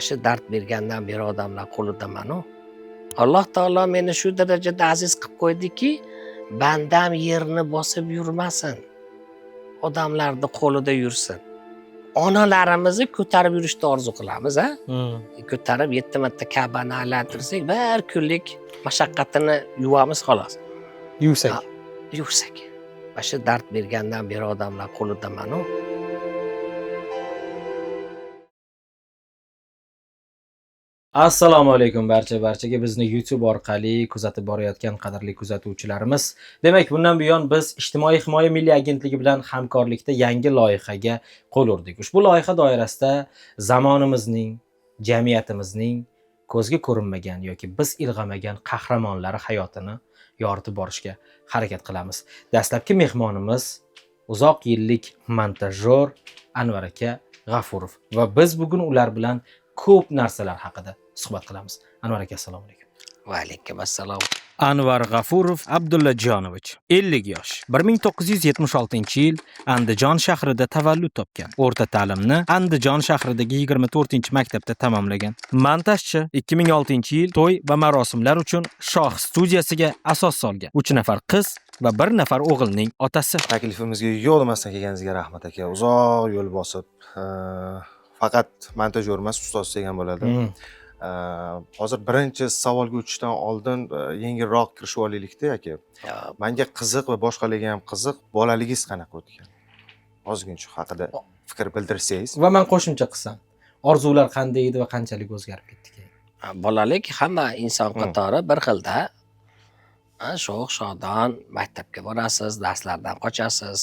shu dard bergandan beri odamlar qo'lidaman-ku. Alloh taolo meni shu darajada aziz qilib qo'ydiki, bandam yerni bosib yurmasin. Odamlarning qo'lida yursin. Onalarimizni ko'tarib yurishni orzu qilamiz, ha? Ko'tarib 7 marta Ka'bani aylantirsak, bir kunlik mashaqqatini yuvamiz xolos. Yursak. Va shu dard bergandan beri odamlar qo'lidaman-ku. Assalomu alaykum barchaga bizni YouTube orqali kuzatib borayotgan qadrli kuzatuvchilarimiz. Demak, bundan buyon biz Ijtimoiy himoya milliy agentligi bilan hamkorlikda yangi loyihaga qo'l urdik. Ushbu loyiha doirasida zamonimizning, jamiyatimizning ko'zga ko'rinmagan yoki biz ilg'amagan qahramonlari hayotini yoritib borishga harakat qilamiz. Dastlabki mehmonimiz uzoq yillik montajyor Anvar aka G'afurov va biz bugun ular bilan ko'p narsalar haqida suhbat qilamiz. Anvar aka, assalomu alaykum. Va alaykum assalom. Anvar G'afurov Abdullajonovich 50 yosh. 1976-yil Andijon shahrida tavallud topgan. O'rta ta'limni Andijon shahridagi 24-maktabda tamomlagan. Montajchi 2006-yil to'y va marosimlar uchun Shoh studiyasiga asos solgan. 3 nafar qiz va 1 nafar o'g'ilning otasi. Taklifimizga yo'q demasdan kelganingizga rahmat aka. Uzoq yo'l bosib, faqat montajyor emas, ustoz degan bo'ladi. Hozir birinchi savolga o'tishdan oldin yengilroq kirishib olaylik-da aka. Menga qiziq va boshqalarga ham qiziq, bolaligingiz qanaqa o'tgan? Ozgina shu haqida fikr bildirsangiz. Va men qo'shimcha qilsam, orzular qanday edi va qanchalik o'zgarib ketdi keyin? Bolalik hamma inson qatori bir xilda. Sho'x, shodon, maktabga borasiz, darslardan qochasiz.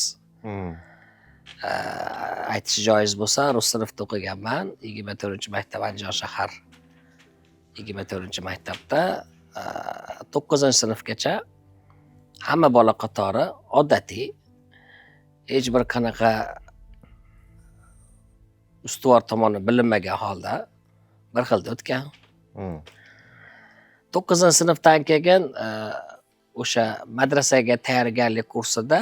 Aytish joiz bo'lsa, rus sinfida o'qiganman. 24-maktab Andijon shahar 24-maktabda 9-sinfgacha hamma bola qatori odatiy, hech bir qanaqa ustuvor tomoni bilinmagan holda bir xilda o'tgan. 9-sinfdan keyin o'sha madrasaga tayyorgarlik kursida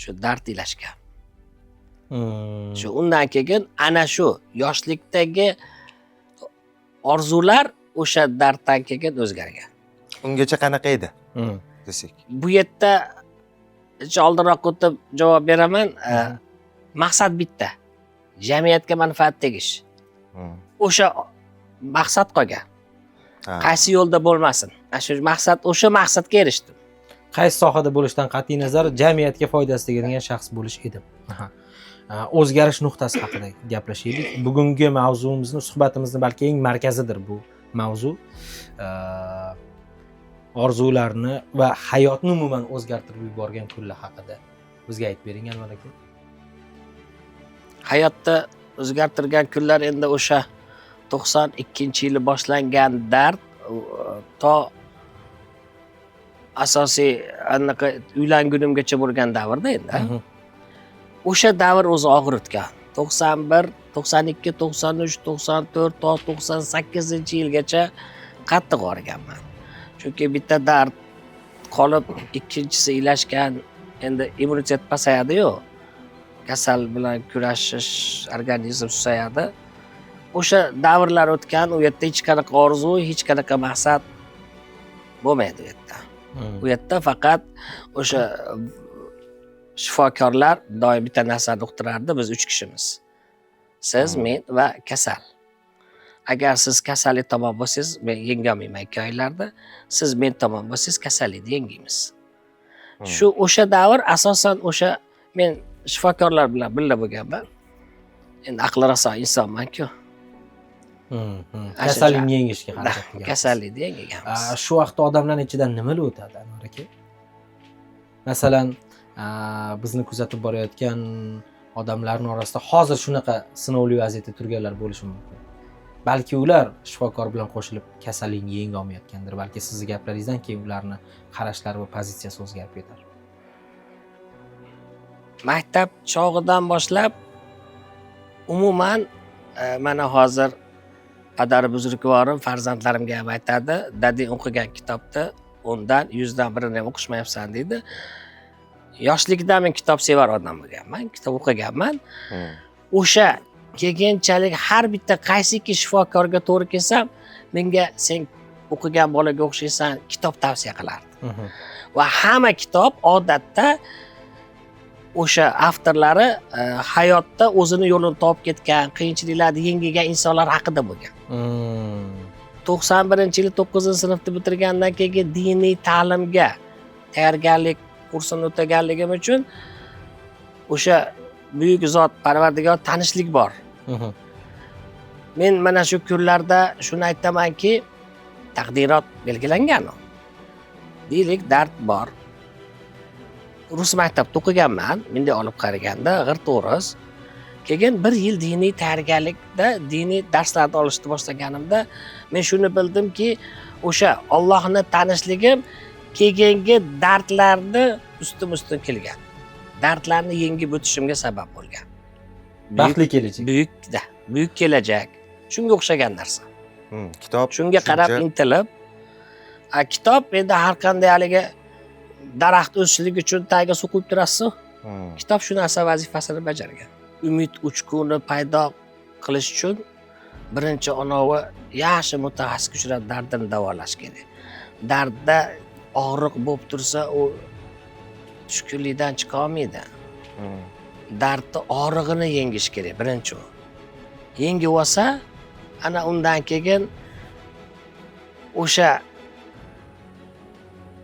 shu dard ilashgan. Shu undan keyin ana shu yoshlikdagi orzular o'sha darddan keyin o'zgargan. Ungacha qanaqa edi? Desak. Bu yerda oldinroq o'tib javob beraman. Maqsad bitta. Jamiyatga manfaat tegish. O'sha maqsad qolgan. Qaysi yo'lda bo'lmasin. O'sha maqsadga erishdim. Qaysi sohada bo'lishdan qat'iy nazar jamiyatga foydasi tegadigan shaxs bo'lish edim. O'zgarish nuqtasi haqida gaplashaylik. Bugungi mavzuimizni, suhbatimizni balki eng markazidir bu mavzu. Orzularni va hayotni umuman o'zgartirib yuborgan kunlar haqida bizga aytib bering, Anvar aka. Hayotda o'zgartirgan kunlar endi o'sha 92-yili boshlangan dard to asosiy anaqa uylangunimgacha bo'lgan davrda endi. O'sha davr o'zi og'ir o'tgan. 91, 92, 93, 94 to 98-yilgacha qattiq og'riganman. Chunki bitta dard qolib, ikkinchisi ilashgan, endi immunitet pasayadi-yu. Kasal bilan kurashish, organizm susayadi. O'sha davrlar o'tgan, u yerda hech qanaqa orzu, hech qanaqa maqsad bo'lmaydi u yerda. U yerda faqat o'sha shifokorlar doim bitta narsani uqtirardi, biz 3 kishimiz. Siz, men va kasal. Agar siz kasallik tomon bo'lsangiz, men yengolmayman 2 oylarda. Siz men tomon bo'lsangiz, kasallikni yengimiz. Shu o'sha davr asosan o'sha men shifokorlar bilan birga bo'lganman. Endi aqli raso insonman-ku. Kasallikni yengishga harakat qilgansiz. Kasallikni yenganmiz. Shu vaqtda odamlar ichidan nimalar o'tadi, Anvar aka? Masalan, bizni kuzatib borayotgan odamlarning orasida hozir shunaqa sinovli vaziyatda turganlar bo'lishi mumkin. Balki ular shifokor bilan qo'shilib kasallikni yenga olmayotgandir. Balki sizning gaplaringizdan keyin ularning qarashlari va pozitsiyasi o'zgarib ketar. Maktab chog'idan boshlab umuman mana hozir padar buzrukvorim farzandlarimga ham aytadi, dading o'qigan kitobda undan 100 dan birini ham o'qishmayapsan deydi. Yoshlikdan men kitob sevar odam bo'lganman, kitob o'qiganman. O'sha Keyinchalik har bitta qaysiki shifokorga to'g'ri kelsam, menga sen o'qigan bolaga o'xshaysan, kitob tavsiya qilardi. Va hamma kitob odatda o'sha avtorlari hayotda o'zini yo'lini topib ketgan, qiyinchiliklarni yengigan insonlar haqida bo'lgan. 91-yili 9-sinfni bitirgandan keyin diniy ta'limga tayyorgarlik kursini o'taganligim uchun o'sha buyuk zot Parvardigor tanishlik bor. Men mana shu kunlarda shuni aytamanki, taqdirot belgilangan. Deylik, dard bor. Rus maktabida o'qiganman, menday olib qaraganda g'irt-o'ris. Keyin 1 yil diniy tayyorgarlikda diniy darslarni olishni boshlaganimda men shuni bildimki, o'sha Allohni tanishligim keyingi dardlarni ustim-ustin kelgan. Dardlarni yengib o'tishimga sabab bo'lgan. Baxtli kelajak. Buyuk kelajak. Shunga o'xshagan narsa. Kitob Shunga qarab intilib, kitob endi har qanday haligi daraxt o'sishligi uchun tagiga suv quyib turasiz. Kitob shu narsa vazifasini bajargan. Umid uchquni paydo qilish uchun birinchi onovi yaxshi mutaxassisga uchrab dardini davolash kerak. Dardda og'riq bo'lib tursa, u tushkunlikdan chiqa olmaydi. Dardni og'rig'ini yengish kerak birinchi u. Yengib olsa, ana undan keyin o'sha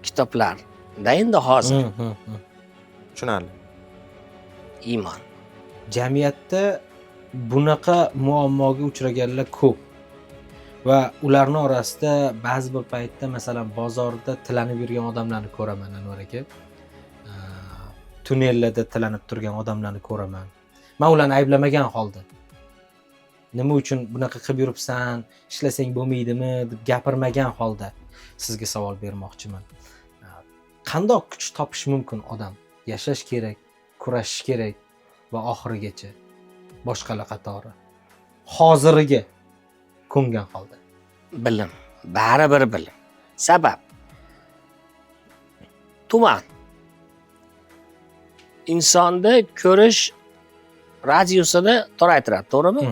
kitoblarda endi hozir tushunarli. Iymon. Jamiyatda bunaqa muammoga uchraganlar ko'p. Va ularning orasida ba'zi bir paytda masalan bozorda tilanib yurgan odamlarni ko'raman, Anvar aka. Tunnellarda tilanib turgan odamlarni ko'raman. Men ularni ayblamagan holda. Nima uchun bunaqa qilib yuribsan, ishlasang bo'lmaydimi deb gapirmagan holda sizga savol bermoqchiman. Qandoq kuch topish mumkin odam? Yashash kerak, kurashish kerak va oxirigacha boshqalar qatori. Hoziriga ko'ngan holda. Bilim, baribir bilim. Sabab tuman insonni ko'rish radiusini toraytiradi, to'g'rimi?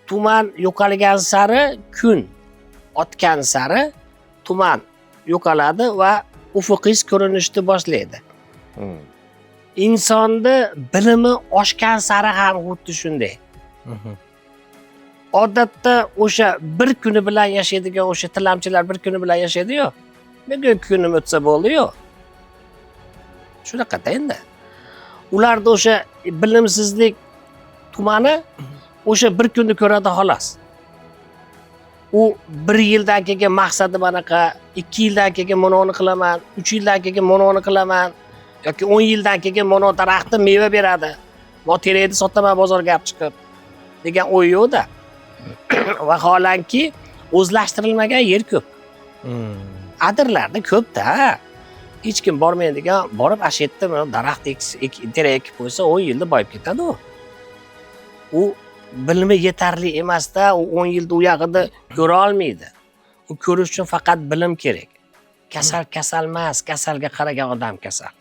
Tuman yo'qolgan sari kun otgan sari tuman yo'qoladi va ufuqiy ko'rinishni boshlaydi. Insonni bilimi oshgan sari ham xuddi shunday. Odatda o'sha bir kuni bilan yashaydigan o'sha tilamchilar bir kuni bilan yashaydi-yu. Bugun kunim o'tsa bo'ldi-yu. Shunaqada endi. Ularda o'sha bilimsizlik tumani o'sha bir kunni ko'radi xolos. U 1 yildan keyin maqsadi manaqa, 2 yildan keyin mononi qilaman, 3 yildan keyin mononi qilaman yoki 10 yildan keyin mono daraxti meva beradi. Materiyani sotaman bozorga olib chiqib degan o'y yo'qda. Vaholanki o'zlashtirilmagan yer ko'p. Adirlarda ko'p-da. Hech kim bormaydigan, borib ashitdi daraxt ekib qo'ysa 10 yilda boyib ketadi u. U bilimi yetarli emasda, u 10 yilda u yog'ida ko'ra olmaydi. U ko'rish uchun faqat bilim kerak. Kasal emas, kasalga qaragan odam kasal.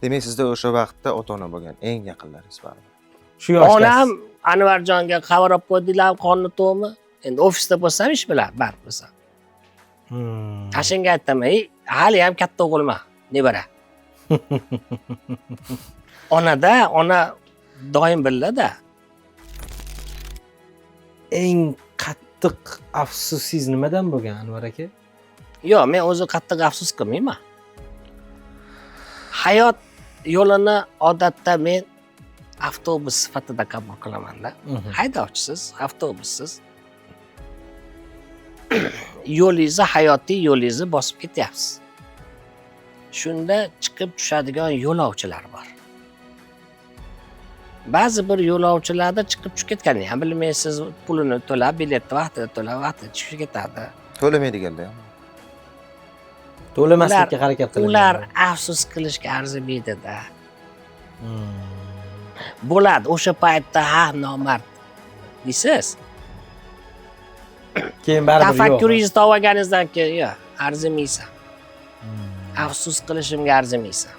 Demak, sizda o'sha vaqtda ota-ona bo'lgan eng yaqinlaringiz bormi? Shu yoshda. Onam Anvarjonga qavarib qo'ydilar qonni to'mi. Endi ofisda bo'lsam ish bilan bar bo'lsam. Tashinga aytdim, hali ham katta o'g'ilman, nebara. Ona doim billada. Eng qattiq afsusingiz nimadan bo'lgan, Anvar aka? Yo'q, men o'zi qattiq afsus qilmayman. Hayot yo'lini odatda men avtobus sifatida qabul qilaman-da. Haydovchisiz, avtobussiz. Yo'lingizni, hayotiy yo'lingizni bosib ketyapsiz. Shunda chiqib tushadigan yo'lovchilar bor. Ba'zi bir yo'lovchilarda chiqib tushib ketganini ham bilmaysiz, pulini to'lab, biletni vaqtida to'lab, vaqtida tushib ketadi. To'lamaydiganda ham. To'lamaslikka harakat qiling. Ular afsus qilishga arzimaydi-da. Bo'ladi, o'sha paytda nomard deysiz. Keyin baribir yo'q. Tafakkuringizni topganingizdan keyin yo'q, arzimaysan. Afsus qilishimga arzimaysan.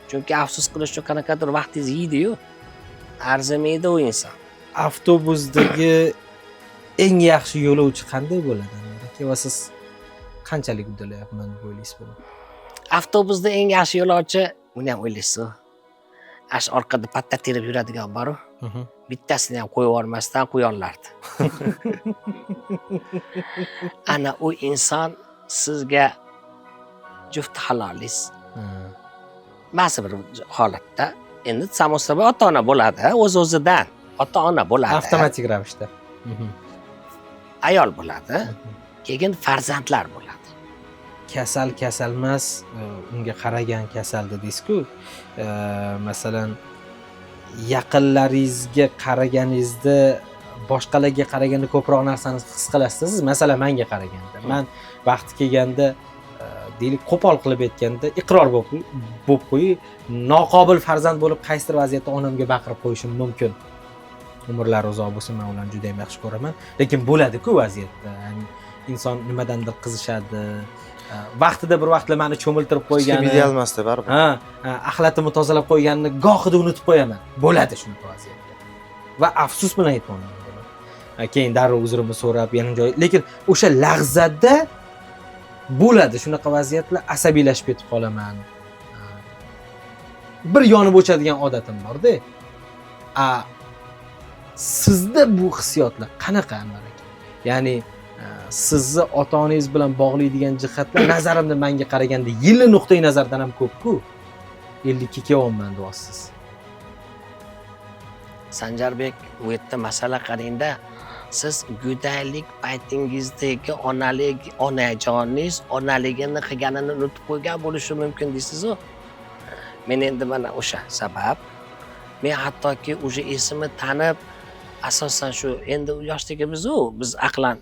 Chunki afsus qilish uchun qanaqadir vaqtingiz yeydi-yu. arzimaydi u inson. Avtobusdagi eng yaxshi yo'lovchi qanday bo'ladi Anvar aka va siz qanchalik uddalayapman deb o'ylaysiz buni? Avtobusda eng yaxshi yo'lovchi, buni ham o'ylaysiz. Ash orqada patta terib yuradigan bor-ku. Bittasini ham qo'yib yubormasdan qo'yonlardi. Ana u inson sizga juft halolingiz. Ba'zi bir holatda endi samo sabab ota-ona bo'ladi, o'z-o'zidan ota-ona bo'ladi. Avtomatik ravishda. Ayol bo'ladi, keyin farzandlar bo'ladi. Kasal emas, unga qaragan kasal dedingiz-ku. Masalan, yaqinlaringizga qaraganingizda boshqalarga qaraganda ko'proq narsani his qilasiz. Masalan, menga qaraganda, men vaqti kelganda deylik qo'pol qilib aytganda iqror bo'lib qo'yib, noqobil farzand bo'lib qaysidir vaziyatda onamga baqirib qo'yishim mumkin. Umrlari uzoq bo'lsin, men ularni juda ham yaxshi ko'raman. Lekin bo'ladi-ku vaziyatda. Ya'ni inson nimadandir qizishadi. Vaqtida bir vaqtlar meni cho'miltirib qo'ygani, ideal emasda baribir. axlatimni tozalab qo'yganini gohida unutib qo'yaman. Bo'ladi shunaqa vaziyatda. Va afsus bilan aytmoqman buni. Keyin darrov uzrimni so'rab, yana joy. Lekin o'sha lahzada bo'ladi shunaqa vaziyatlar, asabiylashib ketib qolaman. Bir yonib o'chadigan odatim bor-da. Sizda bu hissiyotlar qanaqa Anvar aka? Ya'ni sizni ota-onangiz bilan bog'laydigan jihatlar nazarimda menga qaraganda yilli nuqtai nazardan ham ko'p-ku. 50 kelyapman deyapsiz. Sanjarbek, bu yerda masala qarangda, siz go'daylik paytingizdagi onajoningiz onaligini qilganini unutib qo'ygan bo'lishi mumkin deysiz-ku. Men endi mana o'sha sabab men hattoki o'sha esimni tanib asosan shu endi yoshligimiz-u, biz aqlan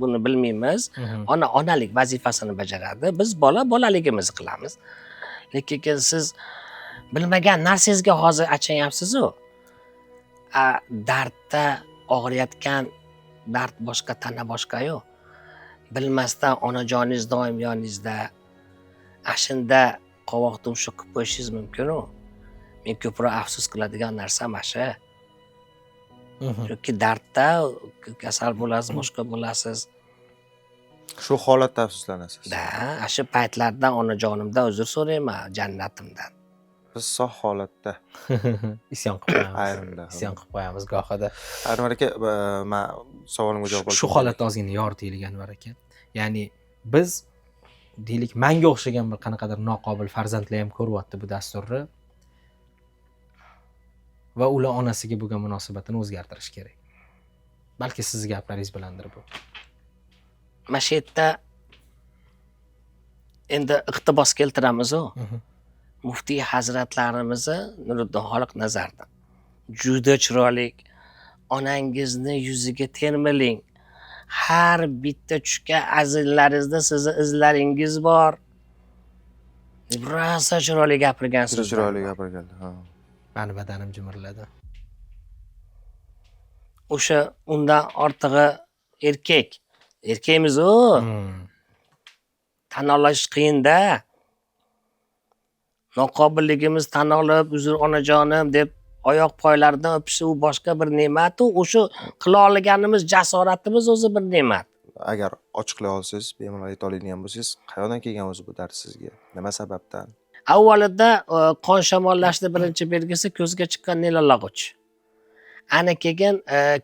buni bilmaymiz. Onalik vazifasini bajaradi. Biz bolaligimizni qilamiz. Lekin siz bilmagan narsangizga hozir achanyapsiz-u. Dardda og'riyotgan dard boshqa, tana boshqa-yu. Bilmasdan onajoningiz doim yoningizda. Ashunda qovoq tumshuq qilib qo'yishingiz mumkin-u. Men ko'proq afsus qiladigan narsa mana shu. Chunki dardda kasal bo'lasiz, boshqa bo'lasiz. Shu holatda afsuslanasiz. Shu paytlarda onajonimdan uzr so'rayman, jannatimdan. Biz sog' holatda isyon qilib qo'yamiz. ayrimda. Isyon qilib qo'yamiz gohida. Anvar aka, men savolimga javob oldim. Shu holatda ozgina yoritaylik Anvar aka. Ya'ni biz deylik menga o'xshagan bir qanaqadir noqobil farzandlar ham ko'ryapti bu dasturni. Va ular onasiga bo'lgan munosabatini o'zgartirish kerak. Balki sizning gaplaringiz bilandir bu. Mana shu yerda endi iqtibos keltiramiz-ku. Muftiy hazratlarimizni Nuriddin Xoliq nazardan juda chiroyli onangizni yuziga termiling. Har bitta tushgan azillaringizda sizning izlaringiz bor. Rosa chiroyli gapirgansiz. Chiroyli gapirganlar. Meni badanim jimirladi. O'sha undan ortig'i erkakmiz-ku. Tan olish qiyin-da. Noqobilligimiz tan olib, uzr onajonim deb oyoq poylaridan o'pishi u boshqa bir ne'mat-u, o'sha qila olganimiz jasoratimiz o'zi bir ne'mat. Agar ochiqlay olsangiz, bemalol ayta oladigan bo'lsangiz, qayerdan kelgan o'zi bu dard sizga? Nima sababdan? Avvalida qon shamollashni birinchi belgisi ko'zga chiqqan nelalog'ich. Ana keyin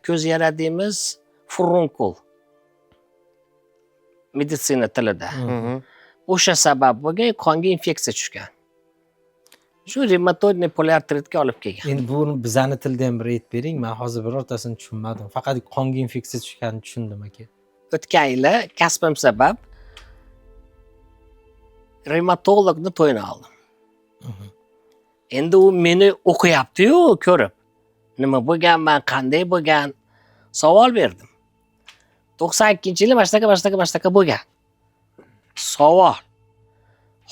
ko'z yara deymiz, furunkul. Meditsina tilida. O'sha sabab bo'lgan qonga infeksiya tushgan. Shu reumatoidniy poliartritga olib kelgan. Endi buni bizani tilda ham bir aytib bering. Men hozir birortasini tushunmadim. Faqat qonga infeksiya tushganini tushundim aka. O'tgan yili kasbim sabab reumatologni to'yini oldim. Endi u meni o'qiyapti-yu, ko'rib. Nima bo'lganman, qanday bo'lgan? Savol berdim. 92-yili mashtaqa bo'lgan. Savol.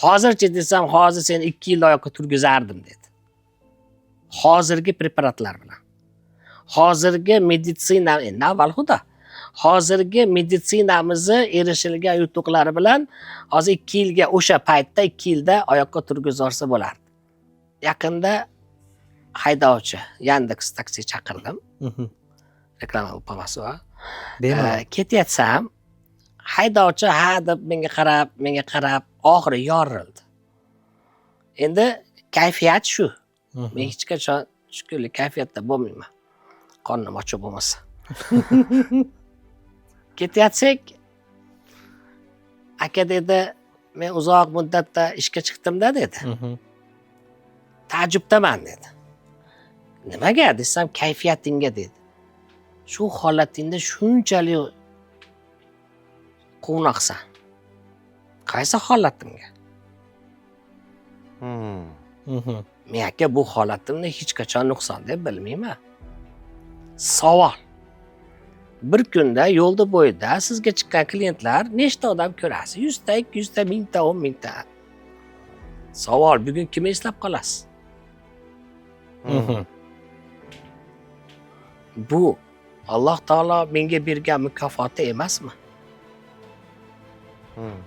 Hozirchi desam, hozir seni 2 yil oyoqqa turgizardim dedi. Hozirgi preparatlar bilan. Hozirgi meditsina, endi avval xudo. Hozirgi meditsinamizni erishilgan yutuqlari bilan hozir 2 yilga, o'sha paytda 2 yilda oyoqqa turgizorsa bo'lardi. Yaqinda haydovchi Yandex taksi chaqirdim. Reklama bo'lmasi bor. Ketyapsam, haydovchi ha deb menga qarab, oxiri yorildi. Endi kayfiyat shu. Men hech qachon shukr kayfiyatda bo'lmayman. Qornim ochiq bo'lmasa. Ketyapsak, aka dedi, men uzoq muddatda ishga chiqdim-da dedi. Ta'jubdaman dedi. Nimaga desam, kayfiyatingga dedi. Shu holatingda shunchalik quvnoqsan. Qaysi holatimga? Men aka bu holatimni hech qachon nuqson deb bilmayman. Savol. Bir kunda yo'lda bo'yida sizga chiqqan klientlar nechta odam ko'rasiz? 100 ta, 200 ta, 1000 ta, 10 ming ta. Savol, bugun kimni eslab qolasiz? Bu Alloh taolo menga bergan mukofoti emasmi?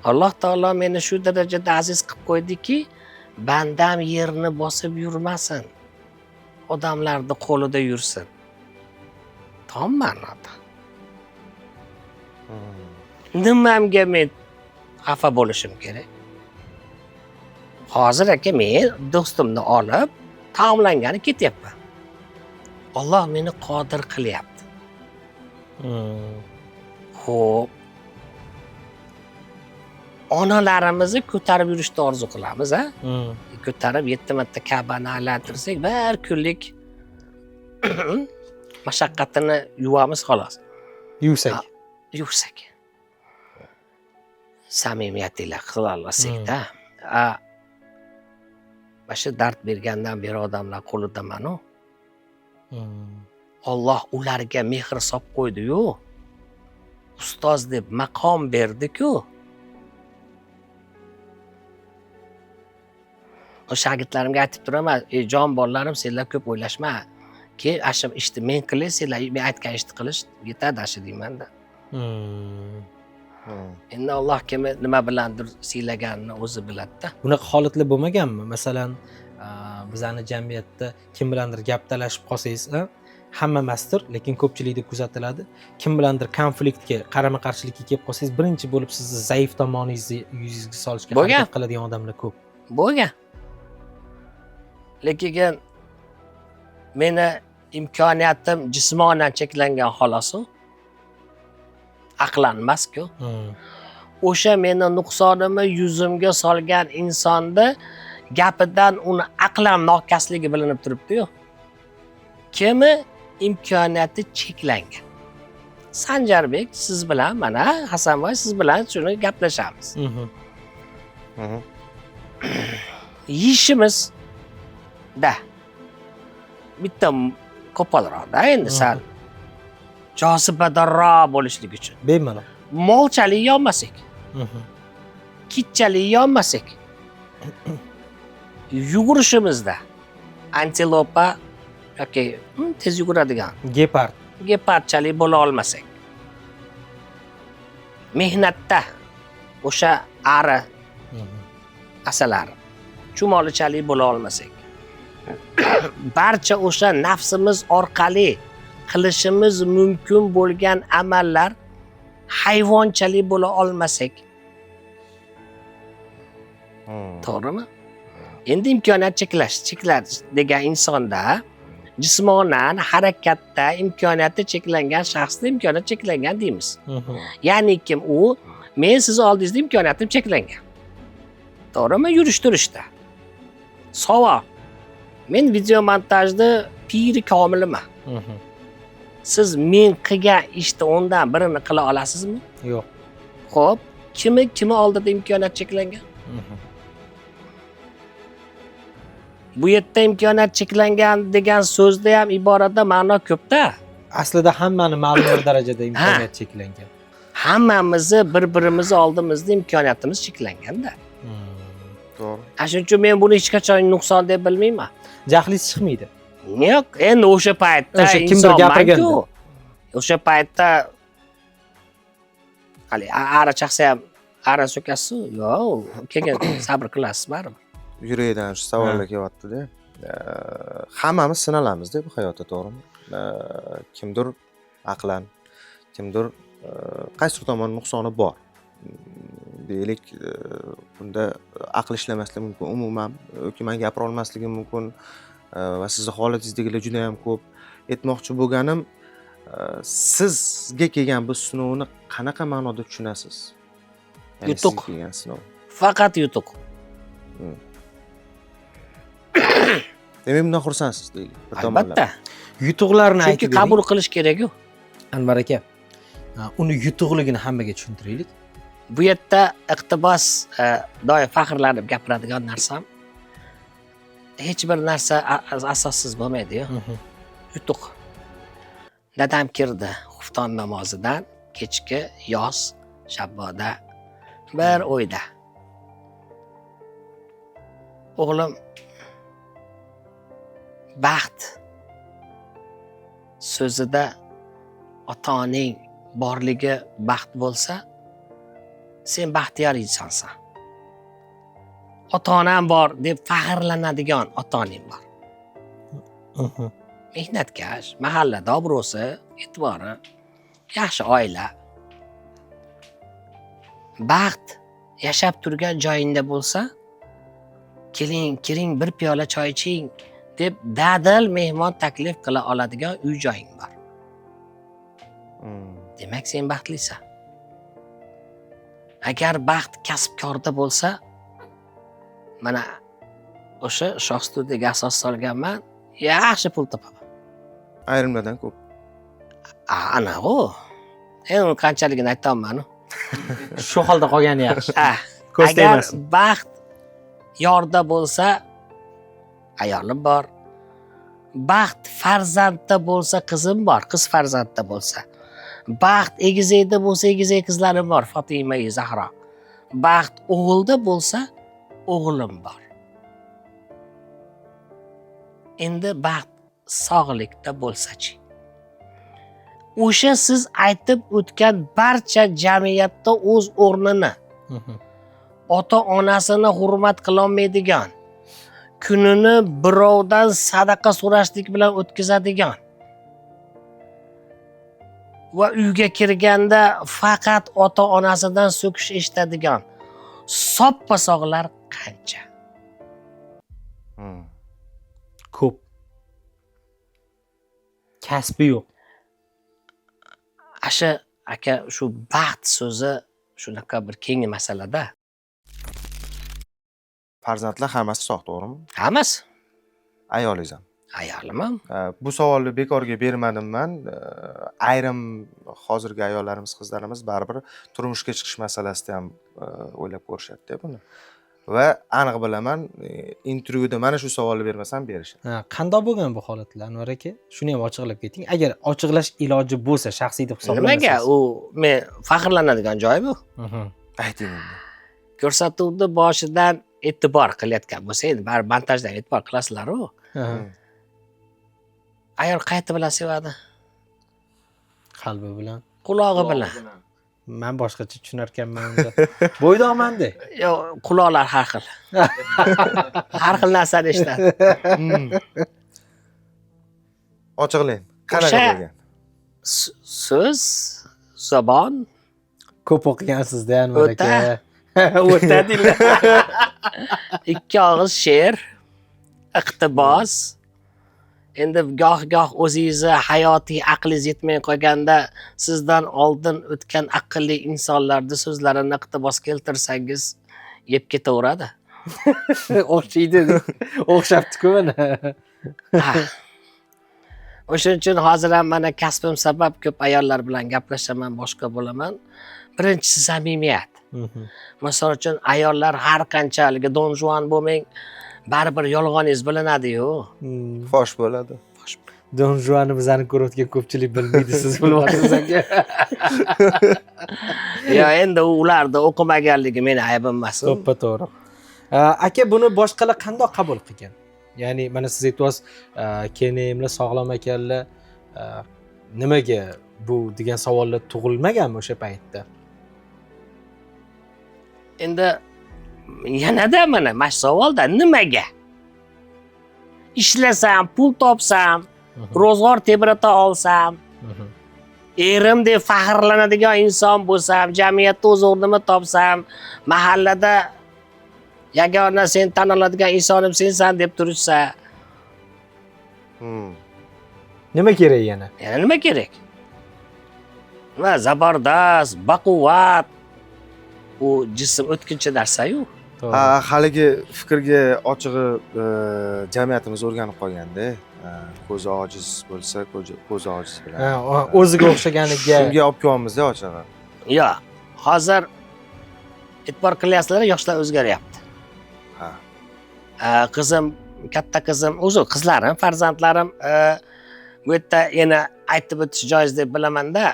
Alloh taolo meni shu darajada aziz qilib qo'ydiki, bandam yerni bosib yurmasin. Odamlarning qo'lida yursin. Tom ma'noda. Nimamga men xafa bo'lishim kerak? Hozir aka men do'stimni olib, taomlangani ketyapman. Alloh meni qodir qilyapti. Xo'p. Onalarimizni ko'tarib yurishni orzu qilamiz, ha? Ko'tarib 7 marta Ka'bani aylantirsak, bir kunlik mashaqqatini yuvamiz xolos. Yuvsak. Samimiyatinglar qila olsak-da. Mana shu dard bergandan beri odamlar qo'lidaman-ku. Alloh ularga mehr solib qo'ydi-yu. Ustoz deb maqom berdi-ku. O shogirdlarimga aytib turaman, jon bolalarim, senlar ko'p o'ylashma. Ki ashim ishni men qilay, senlar men aytgan ishni qilish yetadi ashi deyman-da. Endi Alloh kimni nima bilandir siylaganini o'zi biladi-da. Bunaqa holatlar bo'lmaganmi? Masalan, bizning jamiyatda kim bilandir gap talashib qolsangiz, hamma emasdir, lekin ko'pchilikda kuzatiladi. Kim bilandir konfliktga, qarama-qarshilikka kelib qolsangiz, birinchi bo'lib sizni zaif tomoningizni yuzingizga solishga harakat qiladigan odamlar ko'p. Bo'lgan. Lekin meni imkoniyatim jismonan cheklangan xolos-ku. Aqlan emas-ku. O'sha meni nuqsonimni yuzimga solgan insonni gapidan uni aqlan nokasligi bilinib turibdi-yu. Kimi imkoniyati cheklangan. Sanjarbek siz bilan, mana Hasanboy siz bilan shuni gaplashamiz. Yishimiz da bitta qo'polroqda endi sal jozibadorroq bo'lishlik uchun. Bemalol. Molchalik yonmasak. Kitchalik yonmasak. Yugurishimizda antilopa yoki tez yuguradigan gepardchalik bo'la olmasak. Mehnatda o'sha ari asalari chumolichalik bo'la olmasak. Barcha o'sha nafsimiz orqali qilishimiz mumkin bo'lgan amallar hayvonchalik bo'la olmasak. To'g'rimi? Endi imkoniyat cheklar degan insonda jismonan harakatda imkoniyati cheklangan shaxsda imkoniyat cheklangan deymiz. Ya'ni kim u? Men siz oldingizda imkoniyatim cheklangan. To'g'rimi? Yurish-turishda. Savol. Men video montajda piri komiliman. Siz men qilgan ishni o'ndan birini qila olasizmi? Yo'q. Xo'p, kimi oldida imkoniyat cheklangan? Bu yerda imkoniyat cheklangan degan so'zda ham iborada ma'no ko'p-da. Aslida hammani ma'lum bir darajada imkoniyat cheklangan. Hammamizni bir-birimizni oldimizda imkoniyatimiz cheklangan-da. To'g'ri. Shuning uchun men buni hech qachon nuqson deb bilmayman. Jahlingiz chiqmaydi. Yo'q, endi o'sha paytda kimdir gapirganda. O'sha paytda hali ara chaqsa ham ara so'kasiz, yo'q, keyin sabr qilasiz baribir. Yuragidan shu savollar kelyapti-da. hammamiz sinalamizda bu hayotda, to'g'rimi? Kimdir aqlan, kimdir qaysidir tomon nuqsoni bor. Deylik, bunda aql ishlamasligi mumkin, umuman yoki men gapira olmasligim mumkin va sizni holatingizdagilar juda ham ko'p. Aytmoqchi bo'lganim, sizga kelgan bu sinovni qanaqa ma'noda tushunasiz? Ya'ni Yutuq. sizga kelgan sinov. Faqat yutuq. Demak, bundan xursandsiz deylik. Bir tomonlama. Albatta. Yutuqlarni Chunki aytib qabul bering. qilish kerak-ku. Anvar aka, uni yutuqligini hammaga tushuntiraylik. Bu yerda iqtibos doim faxrlanib gapiradigan narsam, hech bir narsa asossiz bo'lmaydi-yu. Yutuq. Dadam kirdi xufton namozidan kechki yoz shabboda bir o'yda. O'g'lim, baxt so'zida ota-oning borligi baxt bo'lsa, sen baxtiyor insonsan. Ota-onam bor deb faxrlanadigan ota-oning bor. Mehnatkash, mahallada obro'si, e'tibori, yaxshi oila. Baxt yashab turgan joyingda bo'lsa, keling, kiring bir piyola choy iching deb dadil mehmon taklif qila oladigan uy joying bor. Demak, sen baxtlisan. Agar baxt kasbkorda bo'lsa, mana o'sha shoh studiyaga asos solganman, yaxshi pul topaman. Ayrimlardan ko'p. Ana u. Endi qanchaligini aytolmayman. Shu holda qolgani yaxshi. Ko'z Agar tegmasin. baxt yorda bo'lsa, ayolim bor. Baxt farzandda bo'lsa, qizim bor, qiz farzandda bo'lsa. Baxt egizakda bo'lsa, egizak qizlarim bor, Fatima, Zahro. Baxt o'g'ilda bo'lsa, o'g'lim bor. Endi baxt sog'likda bo'lsa-chi? O'sha siz aytib o'tgan barcha jamiyatda o'z o'rnini, ota-onasini hurmat qila olmaydigan, kunini birovdan sadaqa so'rashlik bilan o'tkazadigan va uyga kirganda faqat ota-onasidan so'kish eshitadigan soppa sog'lar qancha? Ko'p. Kasbi yo'q. Asha aka, shu baxt so'zi shunaqa bir keng masalada. Farzandlar hammasi sog', to'g'rimi? Hammasi. Ayolingiz ham. Ayolim ham. Bu savolni bekorga bermadim men. Ayrim hozirgi ayollarimiz, qizlarimiz baribir turmushga chiqish masalasida ham o'ylab ko'rishadi buni. Va aniq bilaman, intervyuda mana shu savolni bermasam berishadi. Qanday bo'lgan bu holatlar Anvar aka? Shuni ham ochiqlab keting. Agar ochiqlash iloji bo'lsa, shaxsiy deb hisoblanasiz. Nimaga? U men faxrlanadigan joy bu. Ayting endi. Ko'rsatuvni boshidan e'tibor qilayotgan bo'lsa, endi baribir montajdan e'tibor qilasizlar-ku. Ayol qaysi bilan sevadi? Qalbi bilan. Qulog'i bilan. Men boshqacha tushunar ekanman unda. Bo'ydoqmanda. Yo'q, quloqlar har xil. Har xil narsani eshitadi. Ochiqlang. Qanaqa O'sha- bo'lgan? So'z, zabon, Ko'p o'qigansiz-da Anvar aka. o'tadilar. Ikki og'iz she'r, iqtibos. Endi goh-goh o'zingizni hayotiy aqlingiz yetmay qolganda sizdan oldin o'tgan aqlli insonlarning so'zlarini iqtibos keltirsangiz yeb ketaveradi. O'xshaydi. O'xshabdi-ku mana. Ha. O'shuning uchun hozir ham mana kasbim sabab ko'p ayollar bilan gaplashaman, boshqa bo'laman. Birinchisi samimiyat. Misol uchun ayollar har qanchalik Don Juan bo'lmang, baribir yolg'oningiz bilinadi-yu. Fosh bo'ladi. Don Juanni bizani ko'rayotgan ko'pchilik bilmaydi, siz bilyapsiz aka. Yo, endi ularda o'qimaganligi meni aybim emas. To'ppa to'g'ri. Aka buni boshqalar qanday qabul qilgan? Ya'ni mana siz aytibsiz, kenayimlar sog'lom ekanlar, nimaga bu degan savollar tug'ilmaganmi o'sha paytda? Endi yanada mana shu savolda nimaga? ishlasam, pul topsam, ro'zg'or tebrata olsam, erim deb faxrlanadigan inson bo'lsam, jamiyatda o'z o'rnimni topsam, mahallada yagona sen tan oladigan insonim sensan deb turishsa, Nima kerak yana? yana nima kerak? Va zabardast, baquvvat, u jism o'tkinchi narsa-yu. Haligi fikrga ochig'i jamiyatimiz o'rganib qolganda, ko'zi ojiz bo'lsa, ko'zi ojiz bilan. O'ziga o'xshaganiga. Shunga olib kelyapmiz-da ochig'i. Yo, hozir e'tibor qilyapsizlar, yoshlar o'zgaryapti. Ha. Qizim, katta qizim, o'zi qizlarim, farzandlarim bu yerda yana aytib o'tish joiz deb bilaman-da,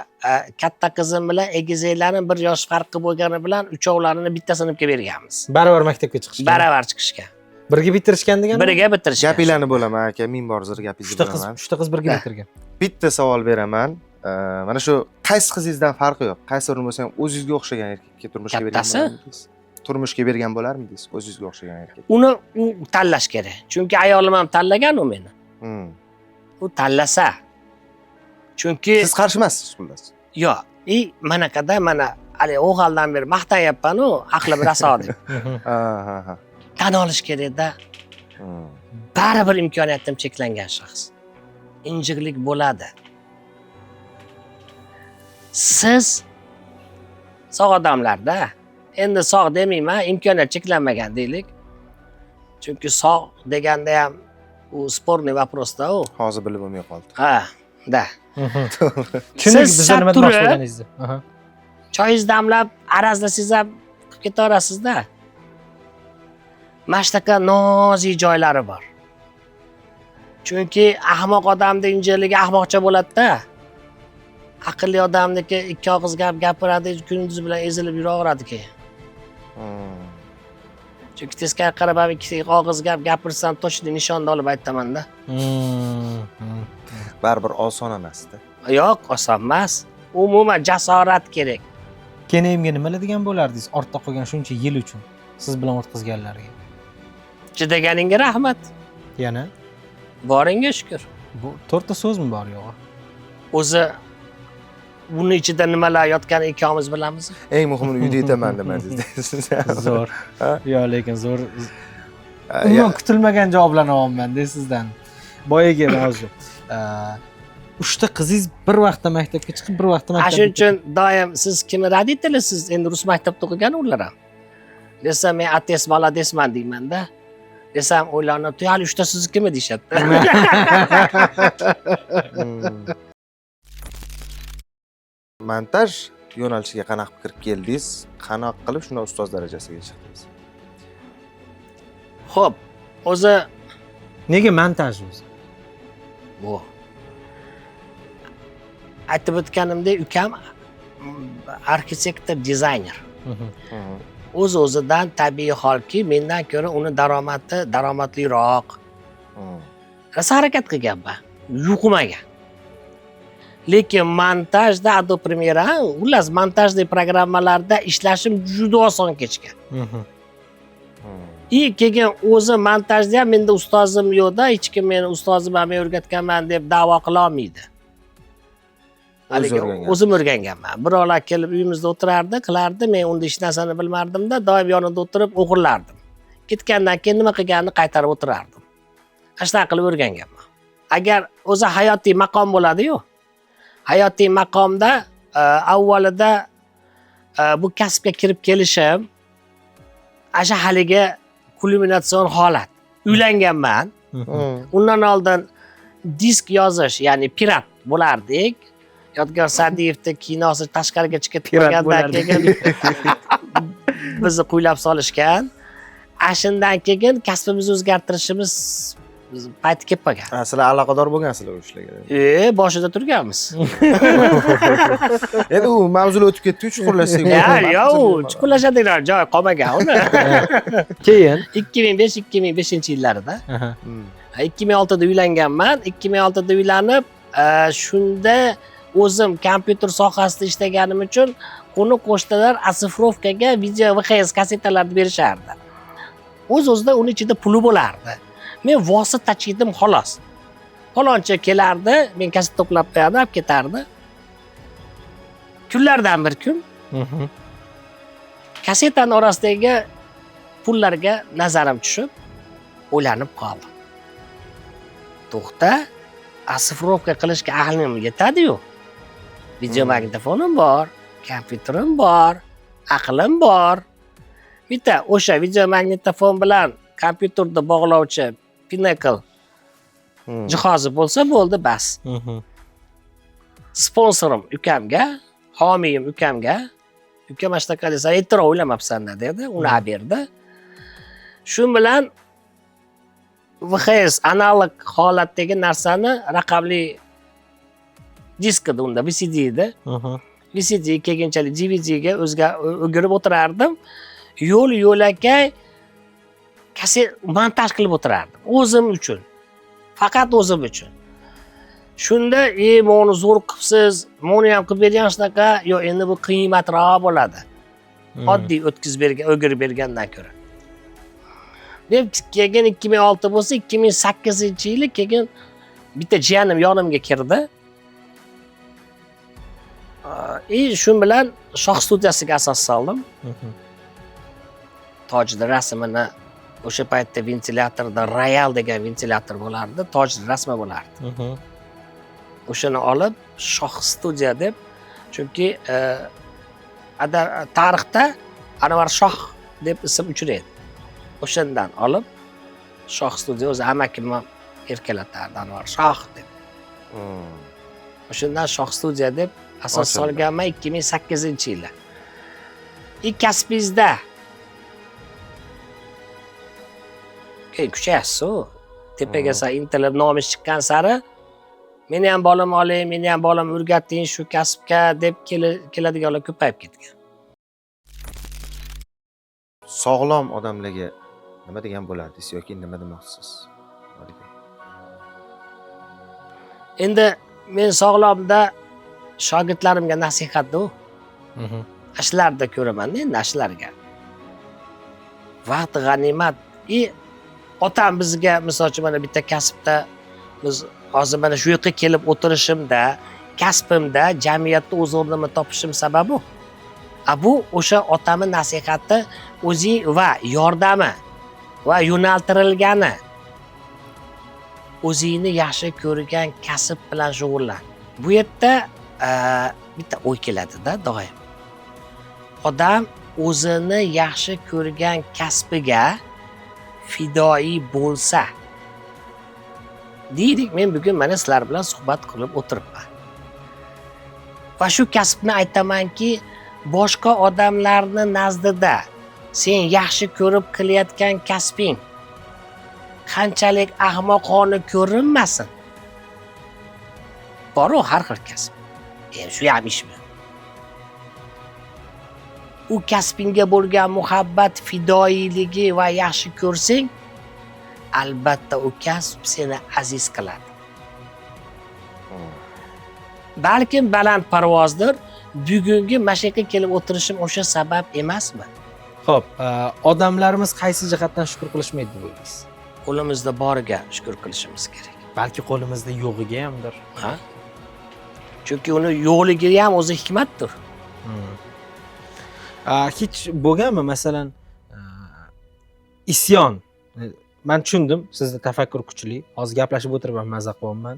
katta qizim bilan egizaklarning 1 yosh farqi bo'lgani bilan uchovlarini bitta sinfga berganmiz. Baravar maktabga chiqishgan. Baravar chiqishgan. Birga bitirishgan degan? Birga bitirishgan. Gapinglarni bo'laman aka, ming bor zir gapingizni bo'laman. Uchta qiz birga bitirgan. Bitta savol beraman. Mana shu qaysi qizingizdan farqi yo'q? Qaysi bir bo'lsa ham o'zingizga o'xshagan erkakka turmushga bergan Kattasi? bo'larmidingiz? Turmushga bergan bo'larmidingiz o'zingizga o'xshagan erkak? Uni u tanlash kerak. Chunki ayolim ham tanlagan u meni. U tanlasa. Chunki Siz qarshi emasiz xullas. yo'q, manaqada mana hali o'g'aldan beri maqtayapman-u, aqlim raso deb. Ha. Tan olish kerak-da. Baribir imkoniyatim cheklangan shaxs. Injiqlik bo'ladi. Siz sog' odamlarda, endi sog' demayman, imkoniyat cheklanmagan deylik. Chunki sog' deganda ham u sporniy вопрос-da u. Hozir bilib bo'lmay qoldi. Ha, da. Tushundik, Siz bizga nima turib, demoqchi bo'lganingizni. Choyingizni damlab, arazlasangiz ham qilib ketaverasiz-da. Mana shunaqa nozik joylari bor. Chunki ahmoq odamning injiligi ahmoqcha bo'ladi-da. Aqlli odamniki ikki og'iz gap gapiradi, kunduz bilan ezilib yuraveradi keyin. Chunki teskari qarab ham ikki og'iz gap gapirsam точно nishonni olib aytaman-da. Baribir oson emas-da. Yo'q, oson emas. Umuman jasorat kerak. Kenayimga nimalar degan bo'lardingiz? Ortda qolgan shuncha yil uchun siz bilan o'tkazganlarga. Chidaganingga rahmat. Yana Boringga shukr. bu 4 ta so'zmi bor yo'g'i? O'zi buni ichida nimalar yotganini ikkamiz bilamiz. Eng muhimini uyda aytaman demadingiz. Zo'r. Yo'q, lekin zo'r. Umuman kutilmagan javoblarni olyapman-da sizdan. Boyaga mavzu. 3 ta qizingiz bir vaqtda maktabga chiqib, bir vaqtda maktabga. Shuning uchun doim siz kimni roditelisiz? Endi rus maktabda o'qigan ular ham. Desam, men ates molodesman deyman-da. Desam, o'ylanib, "Hali 3 ta siznikimi?" deyshadi. Montaj yo'nalishiga qanaqa kirib keldingiz? Qanaqa qilib shunday ustoz darajasiga chiqdingiz? Xo'p, o'zi Nega montaj o'zi? bu aytib o'tganimdek, ukam arxitektor, dizayner. O'z-o'zidan tabiiy holki, mendan ko'ra uni daromadliroq. Rosa harakat qilganman, yuqmagan. Lekin montajda Adobe Premiere, xullas montajli programmalarda ishlashim juda oson kechgan. Keyin o'zi montajda ham menda ustozim yo'qda, hech kim meni ustozim ham men o'rgatganman deb da'vo qila olmaydi. O'zim o'rganganman. Birovlar kelib uyimizda o'tirardi, qilardi, men unda hech narsani bilmardim-da, doim yonida o'tirib o'g'irlardim. Ketgandan keyin nima qilganini qaytarib o'tirardim. Ashta qilib o'rganganman. Agar o'zi hayotiy maqom bo'ladi-yu. Hayotiy maqomda avvalida bu kasbga kirib kelishim asha haligi kulminatsion holat. Uylanganman. Undan oldin disk yozish, ya'ni pirat bo'lardik. Yodgor Sadiyevning kinosi tashqariga chiqib qolgandan keyin bizni qo'ylab solishgan. Ashundan keyin kasbimizni o'zgartirishimiz payti kelib qolgan. Sizlar aloqador bo'lgansizlar o'sha ishlarga. Boshida turganmiz. Endi u mavzular o'tib ketdi-ku, chuqurlashsak. Yo'q, chuqurlashadigan joy qolmagan uni. Keyin 2005-2005-yillarda. 2006da uylanganman. 2006da uylanib, shunda o'zim kompyuter sohasida ishlaganim uchun qo'ni-qo'shnilar asifrovkaga video VHS kasetalarni berishardi. O'z-o'zidan uning ichida puli bo'lardi. Men vositachi edim xolos. Faloncha kelardi, men kaset to'plab qo'yardim, olib ketardi. Kunlardan bir kun kasetaning orasidagi pullarga nazarim tushib, o'ylanib qoldim. To'xta, asifrovka qilishga aqlim yetadi-yu. Video magnitofonim bor, kompyuterim bor, aqlim bor. Bitta o'sha video magnitofon bilan kompyuterni bog'lovchi Pinnacle jihozi bo'lsa bo'ldi, bas. Sponsorim ukamga, homiyim ukamga, ukam mana shunaqa desa, e'tirof o'ylamabsan-da dedi, uni olib berdi. Shu bilan VHS analog holatdagi narsani raqamli diskda, unda VCD edi. VCD keyinchalik DVD ga o'girib o'tirardim. Yo'l-yo'lakay kaset montaj qilib o'tirardim. O'zim uchun. Faqat o'zim uchun. Shunda, "Meni zo'r qilibsiz, meni ham qilib bergan shunaqa, yo endi bu qiymatroq bo'ladi." Oddiy o'girib bergandan ko'ra. Deb keyin 2006 bo'lsa, 2008-yili keyin bitta jiyanim yonimga kirdi. Shu bilan Shoh studiyasiga asos soldim. Tojni rasmini o'sha paytda ventilyatorda Royal degan ventilyator bo'lardi, Tojni rasmi bo'lardi. O'shani olib Shoh studiya deb, chunki tarixda Anvar Shoh deb ism uchraydi. O'shandan olib Shoh studiya, o'zi amakim erkalatardi Anvar Shoh deb. O'shandan Shoh studiya deb asos solganman 2008-yilda. Kasbingizda kuchayasiz-ku. Tepaga intilib nomus chiqqan sari meni ham bolam oling, meni ham bolam o'rgating shu kasbga deb keladiganlar ko'payib ketgan. Sog'lom odamlarga nima degan bo'lardingiz yoki nima demoqchisiz? Endi men sog'lomda shogirdlarimga nasihatda u. Ashlarda ko'raman-da, endi ashlarga. Vaqt g'animat. Otam bizga misolchi mana bitta kasbda biz hozir mana shu yerga kelib o'tirishimda, kasbimda jamiyatda o'z o'rnimni topishim sababi u. Bu o'sha otamning nasihati, o'zing va yordami va yo'naltirilgani. O'zingni yaxshi ko'rgan kasb bilan shug'ullan. Bu yerda bitta o'y keladi-da doim. Odam o'zini yaxshi ko'rgan kasbiga fidoi bo'lsa. Deylik, men bugun mana sizlar bilan suhbat qilib o'tiribman. Va shu kasbni aytamanki, boshqa odamlarni nazdida sen yaxshi ko'rib qilayotgan kasbing qanchalik ahmoqona ko'rinmasin. Bor-ku har xil kasb. Shu ham ishmi? U kasbingga bo'lgan muhabbat, fidoyiligi va yaxshi ko'rsang, albatta u kasb seni aziz qiladi. Balkim baland parvozdir, bugungi mashaqqa kelib o'tirishim o'sha sabab emasmi? Xo'p, odamlarimiz qaysi jihatdan shukr qilishmaydi deb o'ylaysiz? Qo'limizda boriga shukr qilishimiz kerak. Balki qo'limizda yo'g'iga hamdir. Ha? Chunki uni yo'qligi ham o'zi hikmatdir. Hech bo'lganmi masalan isyon? Men tushundim, sizda tafakkur kuchli. Hozir gaplashib o'tiribman, maza qilyapman.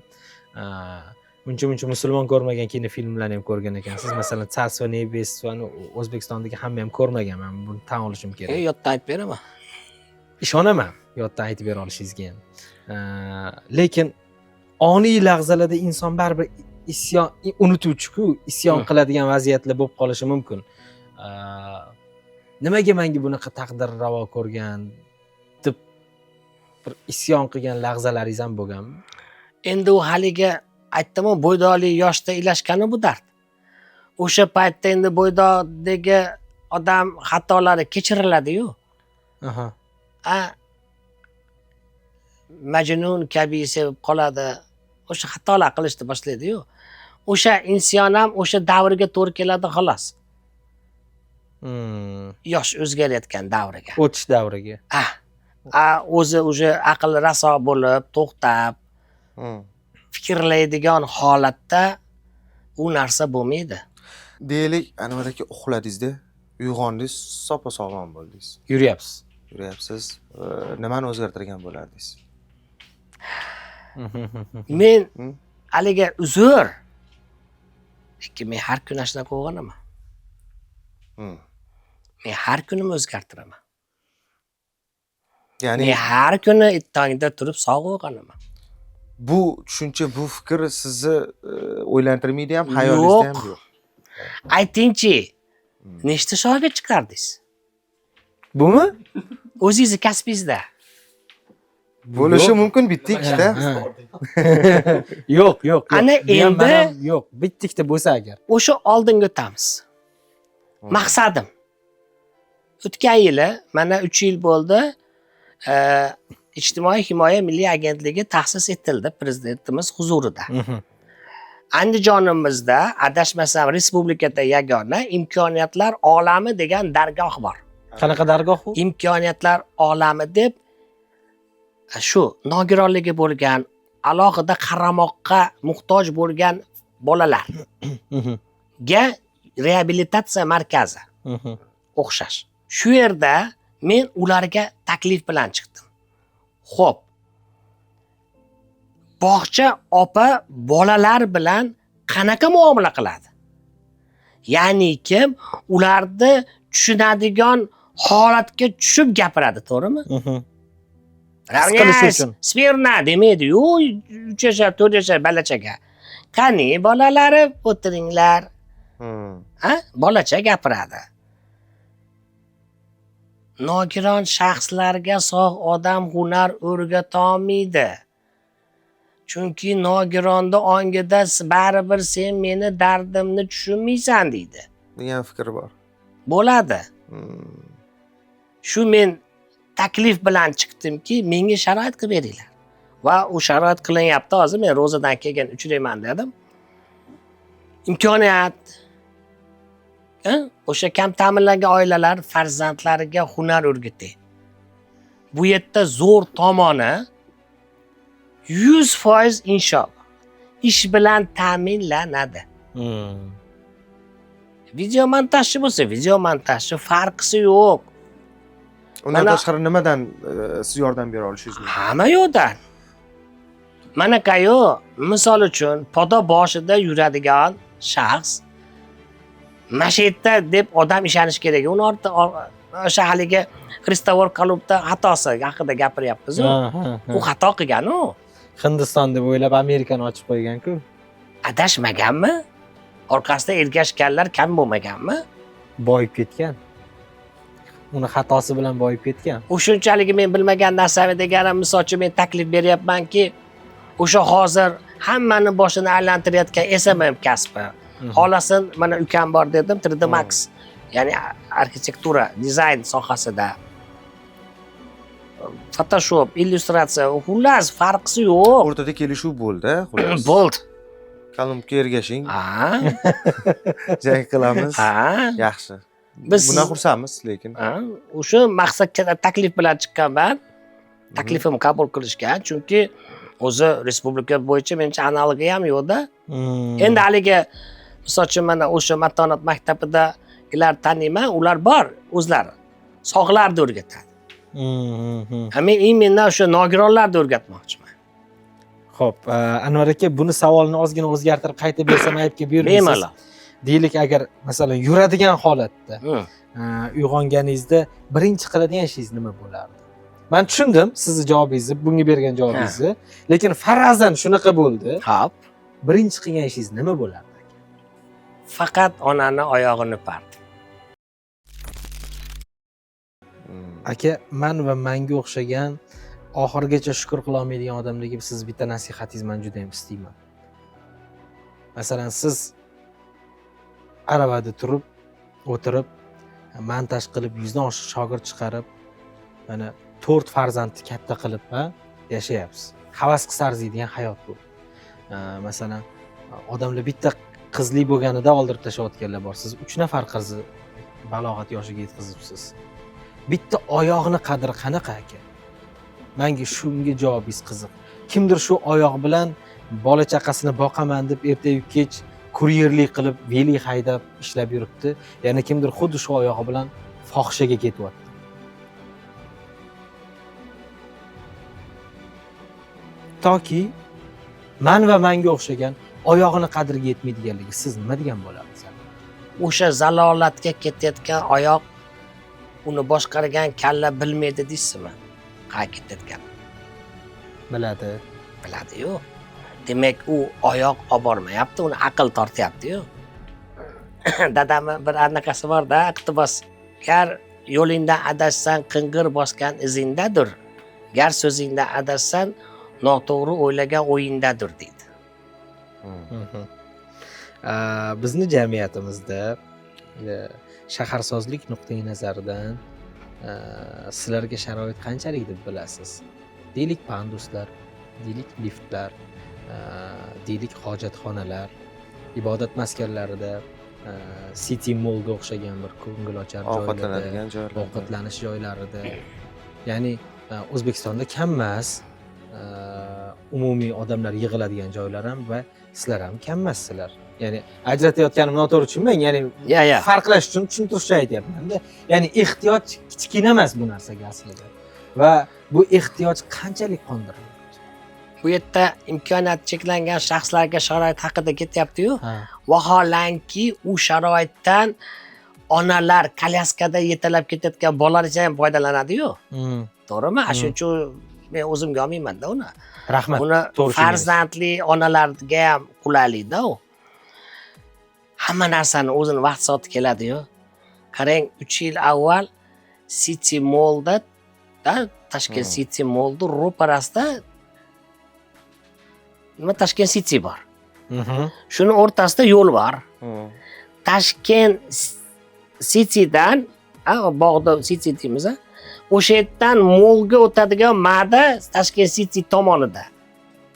Muncha musulmon ko'rmagan kinofilmlarni ham ko'rgan ekansiz. Masalan, Tsarstvo nebesvani O'zbekistondagi hamma ham ko'rmagan. Men buni tan olishim kerak. Yoddan aytib beraman. Ishonaman, yoddan aytib bera olishingizga ham. Lekin oniy lahzalarda inson baribir isyon unutuvchi-ku, isyon qiladigan vaziyatlar bo'lib qolishi mumkin. Nimaga menga bunaqa taqdir ravo ko'rgan deb bir isyon qilgan lahzalaringiz ham bo'lganmi? Endi u haliga aytdim-ku, bo'ydoqlik yoshda ilashgani bu dard. O'sha paytda endi bo'ydoqdagi odam xatolari kechiriladi-yu. Majnun kabi sevib qoladi. O'sha xatolar qilishni boshlaydi-yu. O'sha inson ham o'sha davrga to'g'ri keladi xolos. Yosh o'zgarayotgan davriga. O'tish davriga. o'zi уже aql raso bo'lib, to'xtab, fikrlaydigan holatda u narsa bo'lmaydi. Deylik, Anvar aka uxladingizda, uyg'ondingiz, soppa-sog'lom bo'ldingiz. Yuryapsiz. Yuryapsiz. Nimani o'zgartirgan bo'lardingiz? Men haliga uzr. Lekin men har kun ashuna qilganaman. Men har kunim o'zgartiraman. Ya'ni Men har kuni tongda turib sog'ayganim. bu tushuncha, bu fikr sizni o'ylantirmaydi ham, hayolingizda ham yo'q. Aytingchi, nechta shogird chiqardingiz? Bumi? O'zingizni kasbingizda. Bo'lishi mumkin bitta ikkita. Yo'q, yo'q. Ana endi yo'q, bitta ikkita bo'lsa agar. o'sha oldinga o'tamiz. Maqsadim. O'tgan yili, mana 3 yil bo'ldi, Ijtimoiy himoya milliy agentligi ta'sis etildi prezidentimiz huzurida. Andijonimizda adashmasam respublikada yagona imkoniyatlar olami degan dargoh bor. Qanaqa dargoh u? Imkoniyatlar olami deb shu nogironligi bo'lgan, alohida qaramoqqa muhtoj bo'lgan bolalarga reabilitatsiya markazi o'xshash. Shu yerda men ularga taklif bilan chiqdim. Xo'p. Bog'cha opa bolalar bilan qanaqa muomala qiladi? Ya'ni kim ularni tushunadigan holatga tushib gapiradi, to'g'rimi? Qilish uchun. Smirna demaydi-yu, 3 yashar, 4 yashar balachaga. Qani bolalari o'tiringlar. Bolacha gapiradi. Nogiron shaxslarga sog' odam hunar o'rgata olmaydi. Chunki nogironda ongida baribir sen meni dardimni tushunmaysan deydi. degan fikr bor. Bo'ladi. Shu men taklif bilan chiqdimki, menga sharoit qilib beringlar. Va u sharoit qilinyapti. Hozir men ro'zadan kelgan uchrayman dedim. Imkoniyat. O'sha kam ta'minlangan oilalar farzandlariga hunar o'rgating. Bu yerda zo'r tomoni 100% inshaalloh ish bilan ta'minlanadi. Video montajchi bo'lsa, video montajchi farqisi yo'q. Undan tashqari nimadan siz yordam bera olishingiz mumkin? Hamma yo'qdan. Mana qayo, misol uchun, poda boshida yuradigan shaxs mashetta deb odam ishonish kerak. Uni o'sha haligi Kristofor Kolumbda xatosi haqida gapiryapmiz. U xato qilgan-ku. Hindiston deb o'ylab Amerikani ochib qo'ygan-ku. Adashmaganmi? Orqasida ergashganlar kam bo'lmaganmi? Boyib ketgan. Uni xatosi bilan boyib ketgan. U shunchalik men bilmagan narsani deganim, misolchi men taklif beryapmanki, o'sha hozir hammani boshini aylantirayotgan SMM kasbi. Xolasin, mana ukam bor dedim, 3D Max. Ya'ni arxitektura, dizayn sohasida. Photoshop, illyustratsiya, xullas farqisi yo'q. O'rtada kelishuv bo'ldi, xullas. Bo'ldi. Kolumbga ergashing. Ha? Jang qilamiz. Ha? Yaxshi. Biz bundan xursandmiz, lekin. O'sha maqsadga taklif bilan chiqqanman. Taklifim qabul qilishgan, chunki o'zi respublika bo'yicha mencha analogi ham yo'qda. Endi haligi misolchi mana o'sha matonat maktabida ular taniyman, ular bor o'zlari. Sog'larni o'rgatadi. Men imенно o'sha nogironlarni o'rgatmoqchiman. Xo'p, Anvar aka, buni savolni ozgina o'zgartirib qaytib bersam aytib buyurasiz. Bemalol. Deylik, agar masalan yuradigan holatda uyg'onganingizda birinchi qiladigan ishingiz nima bo'lardi? Men tushundim sizni javobingizni, bunga bergan javobingizni, lekin farazan shunaqa bo'ldi. Xo'p. Birinchi qilgan ishingiz nima bo'lardi? Faqat onani oyog'ini o'pardim. Aka, men va menga o'xshagan oxirgacha shukr qila olmaydigan odamlarga siz bitta nasihatingiz men juda ham istayman. Masalan, siz aravada turib, o'tirib, montaj qilib, 100 dan oshiq shogird chiqarib, mana 4 farzandni katta qilib, yashayapsiz. Havas qilsa arziydigan hayot bu. Masalan, odamlar bitta qizli bo'lganida oldirib tashlayotganlar bor. Siz 3 nafar qizni balog'at yoshiga yetkazibsiz. Bitta oyoqni qadri qanaqa aka? Menga shunga javobingiz qiziq. Kimdir shu oyoq bilan bola chaqasini boqaman deb ertayu kech kuryerlik qilib, veli haydab ishlab yuribdi. Yana kimdir xuddi shu oyog'i bilan fohishaga ketyapti. Toki men va menga o'xshagan oyog'ini qadriga yetmaydiganligi siz nima degan bo'lasiz? O'sha zalolatga ketayotgan oyoq uni boshqargan kalla bilmaydi deysizmi? Qayerga ketayotgan? Biladi. Biladi-yu. Demak, u oyoq olib bormayapti, uni aql tortyapti-yu. Dadamni bir anaqasi bor-da, iqtibos. Gar yo'lingdan adashsang, qing'ir bosgan izingdadir. Gar so'zingdan adashsang, noto'g'ri o'ylagan o'yingdadir deydi. Bizni jamiyatimizda shaharsozlik nuqtai nazaridan sizlarga sharoit qanchalik deb bilasiz? Deylik panduslar, deylik liftlar, deylik hojatxonalar, ibodat maskanlarida, City Mallga o'xshagan bir ko'ngilochar joylarda, ovqatlanish joylarida. Ya'ni O'zbekistonda kam emas umumiy odamlar yig'iladigan joylar ham va sizlar ham kam emassizlar. Ya'ni ajratayotganim noto'g'ri tushunmang, ya'ni farqlash uchun tushuntirishni aytyapman-da. Ya'ni ehtiyoj kichkina emas bu narsaga aslida. Va bu ehtiyoj qanchalik qondiryapti? Bu yerda imkoniyati cheklangan shaxslarga sharoit haqida ketyapti-yu. Vaholanki, u sharoitdan onalar kolyaskada yetalab ketayotgan bolalar ham foydalanadi-yu. To'g'rimi? Shuning uchun men o'zimga olmayman-da uni. Rahmat. Uni farzandli onalarga ham qulaylikda u. Hamma narsani o'zini vaqt soati keladi-yu. Qarang, 3 yil avval City Mallda, Toshkent City Mallda ro'parasida Toshkent City bor. Shuni o'rtasida yo'l bor. Toshkent Citydan, bog'da City deymiz, o'sha yerdan Mallga o'tadigan ma'da Toshkent City tomonida.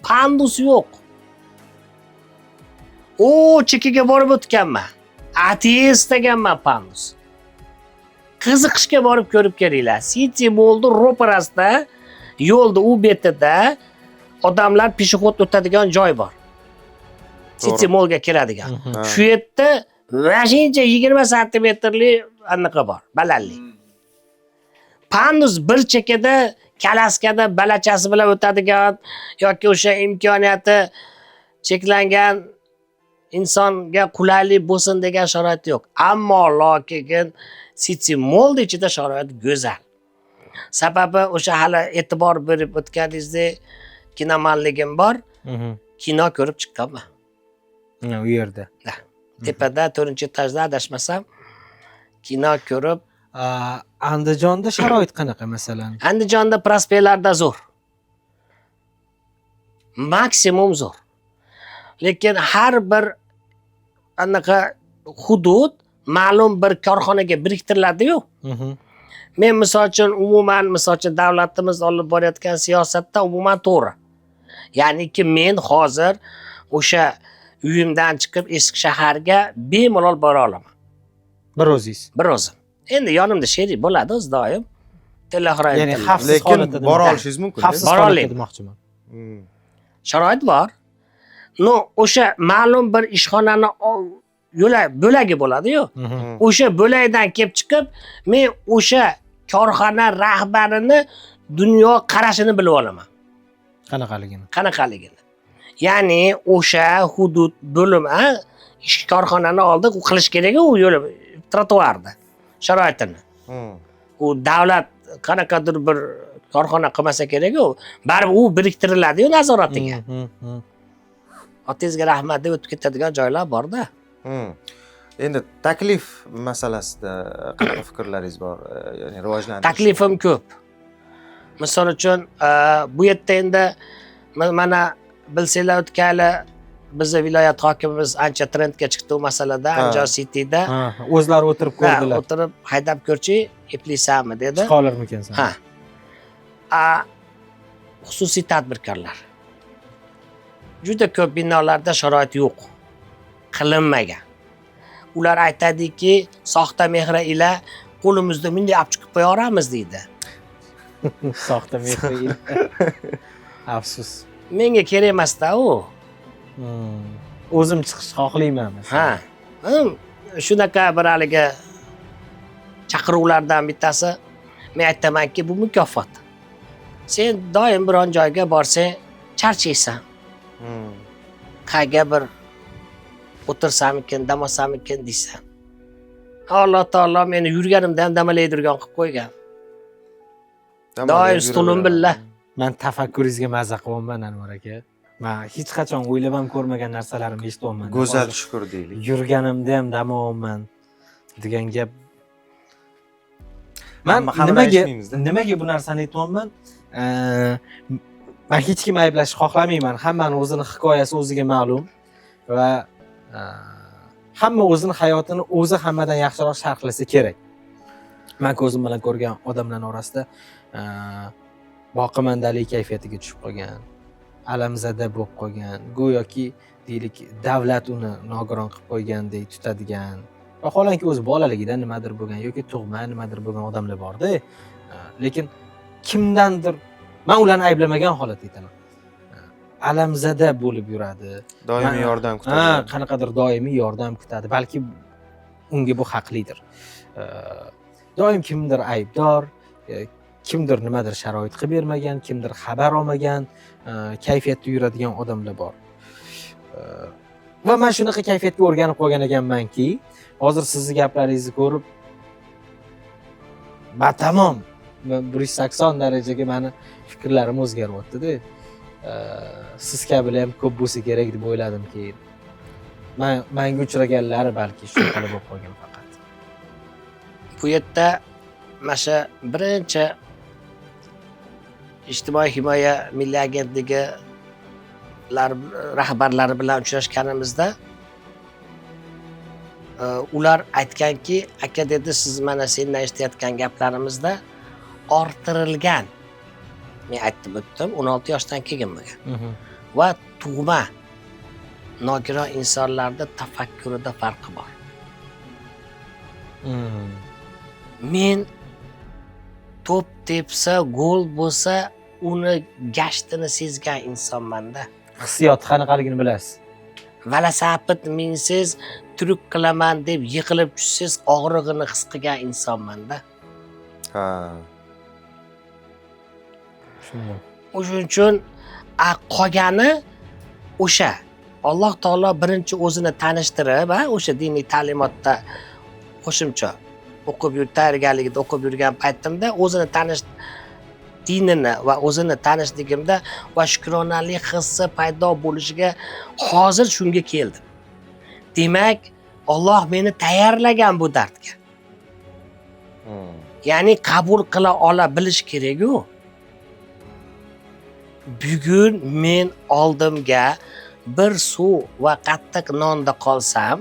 Pandus yo'q. Chekkaga borib o'tganman. Ateistganman pandus. Qiziqishga borib ko'rib kelinglar. City Mallda ro'parasida, yo'lda u betida odamlar peshxod o'tadigan joy bor. City Mallga kiradigan. Shu yerda mashincha 20 santimetrli anaqa bor, balandlik. Pandus bir chekkada kalaskada balachasi bilan o'tadigan yoki o'sha imkoniyati cheklangan insonga qulaylik bo'lsin degan sharoit yo'q. Ammo lokin City Mall ichida sharoit go'zal. Sababi o'sha hali e'tibor berib o'tganingizdek kinomanligim bor. Kino ko'rib chiqqanman. U yerda. Tepada 4-etajda adashmasam kino ko'rib. Andijonda sharoit qanaqa masalan? Andijonda prospektlarda zo'r. Maksimum zo'r. Lekin har bir anaqa hudud ma'lum bir korxonaga biriktiriladi-yu. Men misol uchun umuman davlatimiz olib borayotgan siyosatda umuman to'g'ri. Ya'niki men hozir o'sha uyimdan chiqib eski shaharga bemalol bora olaman. Bir o'zingiz. Bir o'zim. Endi yonimda sherik bo'ladi o'z doim. Telegram. Ya'ni xavfsiz holatda bora olishingiz mumkin. Xavfsiz holatda demoqchiman. Sharoit bor. O'sha ma'lum bir ishxonani bo'lagi bo'ladi-yu. O'sha bo'lakdan kelib chiqib, men o'sha korxona rahbarini dunyo qarashini bilib olaman. Qanaqaligini. Ya'ni o'sha hudud bo'lim, ish korxonani oldi qilish kerak u yo'l trotuarda sharoitini. U davlat qanaqadir bir korxona qilmasa kerak-ku, baribir u biriktiriladi-yu nazoratiga. Otangizga rahmat deb o'tib ketadigan joylar bor-da. Endi taklif masalasida qanaqa fikrlaringiz bor? Ya'ni rivojlantirish. Taklifim ko'p. Misol uchun, bu yerda endi mana bilsanglar o'tganli bizning viloyat hokimimiz ancha trendga chiqdi u masalada, Andijon Cityda. O'zlari o'tirib ko'rdilar. O'tirib haydab ko'rchi, eplaysanmi dedi. Chiqolarmikansan? Xususiy tadbirkorlar. Juda ko'p binolarda sharoit yo'q. Qilinmagan. Ular aytadiki, soxta mehra ila qo'limizda bunday olib chiqib qo'yaveramiz deydi. Soxta mehr. Afsus. Menga kerak emas-da u. O'zim chiqishni xohlayman. Ha. Shunaqa bir haligi chaqiruvlardan bittasi men aytamanki, bu mukofot. Sen doim biron joyga borsang, charchaysan. Qayga bir o'tirsamikin, damasamikin deysan. Alloh taolo meni yurganimdan damalaydirgan qilib qo'ygan. Doim stulim billa. Men tafakkuringizga mazza qilyapman, Anvar aka. Men hech qachon o'ylab ham ko'rmagan narsalarimni eshityapman. Go'zal shukur deylik. Yurganimda ham damoman degan gap. Men nimaga bu narsani aytyapman? Men hech kim ayblashni xohlamayman. Hammani o'zini hikoyasi o'ziga ma'lum va hamma o'zini hayotini o'zi hammadan yaxshiroq sharhlasa kerak. Men ko'zim bilan ko'rgan odamlar orasida boqimandalik kayfiyatiga tushib qolgan, alamzada bo'lib qolgan, go'yoki deylik davlat uni nogiron qilib qo'ygandek tutadigan. Vaholanki o'zi bolaligidan nimadir bo'lgan yoki tug'ma nimadir bo'lgan odamlar bor-da. Lekin kimdandir men ularni ayblamagan holatda aytaman. Alamzada bo'lib yuradi. Doimiy yordam kutadi. Ha, qanaqadir doimiy yordam kutadi. Balki unga bu haqlidir. Doim kimdir aybdor, kimdir nimadir sharoit qilib bermagan, kimdir xabar olmagan, kayfiyatda yuradigan odamlar bor. Va men shunaqa kayfiyatga o'rganib qolgan ekanmanki, hozir sizni gaplaringizni ko'rib tamom 180 darajaga meni fikrlarim o'zgaryapti-da. Siz kabilar ham ko'p bo'lsa kerak deb o'yladim keyin. Menga uchraganlari balki shu qilib bo'lib qolgan faqat. Bu yerda mana shu birinchi ijtimoiy himoya milliy agentligi rahbarlari bilan uchrashganimizda ular aytganki, aka dedi, siz mana sendan eshitayotgan gaplarimizda orttirilgan, men aytib o'tdim, 16 yoshdan keginmagan va tug'ma nogiron insonlarda tafakkurida farqi bor. Men to'p tepsa, gol bo'lsa, uni gashtini sezgan insonman-da. Hissiyot qanaqaligini bilasiz. Velosiped minsiz, turuk qilaman deb yiqilib tushsiz, og'rig'ini his qilgan insonman-da. Ha. Shunday. O'shuning uchun qolgani o'sha Alloh taolo birinchi o'zini tanishtirib, o'sha diniy ta'limotda qo'shimcha o'qib tayyorgarligida o'qib yurgan paytimda o'zini dinini va o'zini tanishligimda va shukronalik hissi paydo bo'lishiga hozir shunga keldim. Demak, Alloh meni tayyorlagan bu dardga. Ya'ni qabul qila ola bilish kerak-ku. Bugun men oldimga bir suv va qattiq nonda qolsam,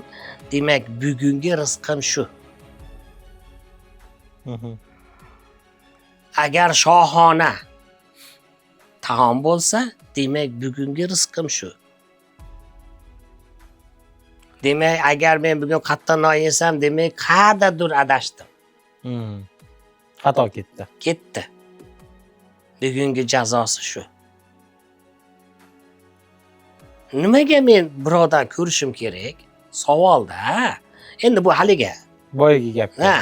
demak bugungi rizqim shu. Agar shohona taom bo'lsa, demak bugungi rizqim shu. Demak, agar men bugun qattiq non yesam, demak qayerdadir adashdim. Xato ketdi. Ketdi. Bugungi jazosi shu. Nimaga men birovdan ko'rishim kerak? Savolda. Endi bu haliga. Boyagi gap. Ha,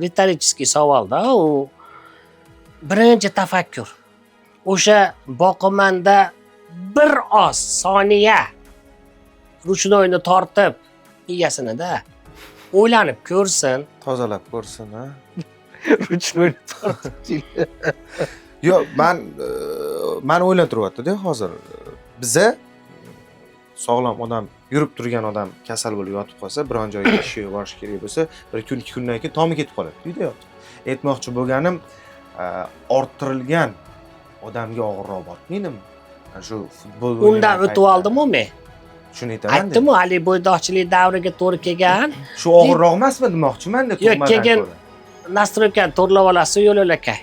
ritoricheskiy savolda u. Birinchi tafakkur. O'sha boqimanda bir oz soniya ruchnoyni tortib egasinida o'ylanib ko'rsin, Tozalab ko'rsin, ha. Ruchnoyni tortib. Yo'q, men o'ylantiryapti-da hozir. Biza sog'lom odam, yurib turgan odam kasal bo'lib yotib qolsa, biron joyga ishga borish kerak bo'lsa, 1 kun 2 kundan keyin tomi ketib qoladi. Uyda yotib. Aytmoqchi bo'lganim, orttirilgan odamga og'irroq botmaydimi? Shu futbol undan o'tib oldim-ku men. Shuni aytaman. Aytdim-ku, hali bo'ydoqchilik davriga to'g'ri kelgan. Shu og'irroq emasmi demoqchiman-da, Yo'q, keyin nastroykani to'g'rilab olasiz yo'l akay.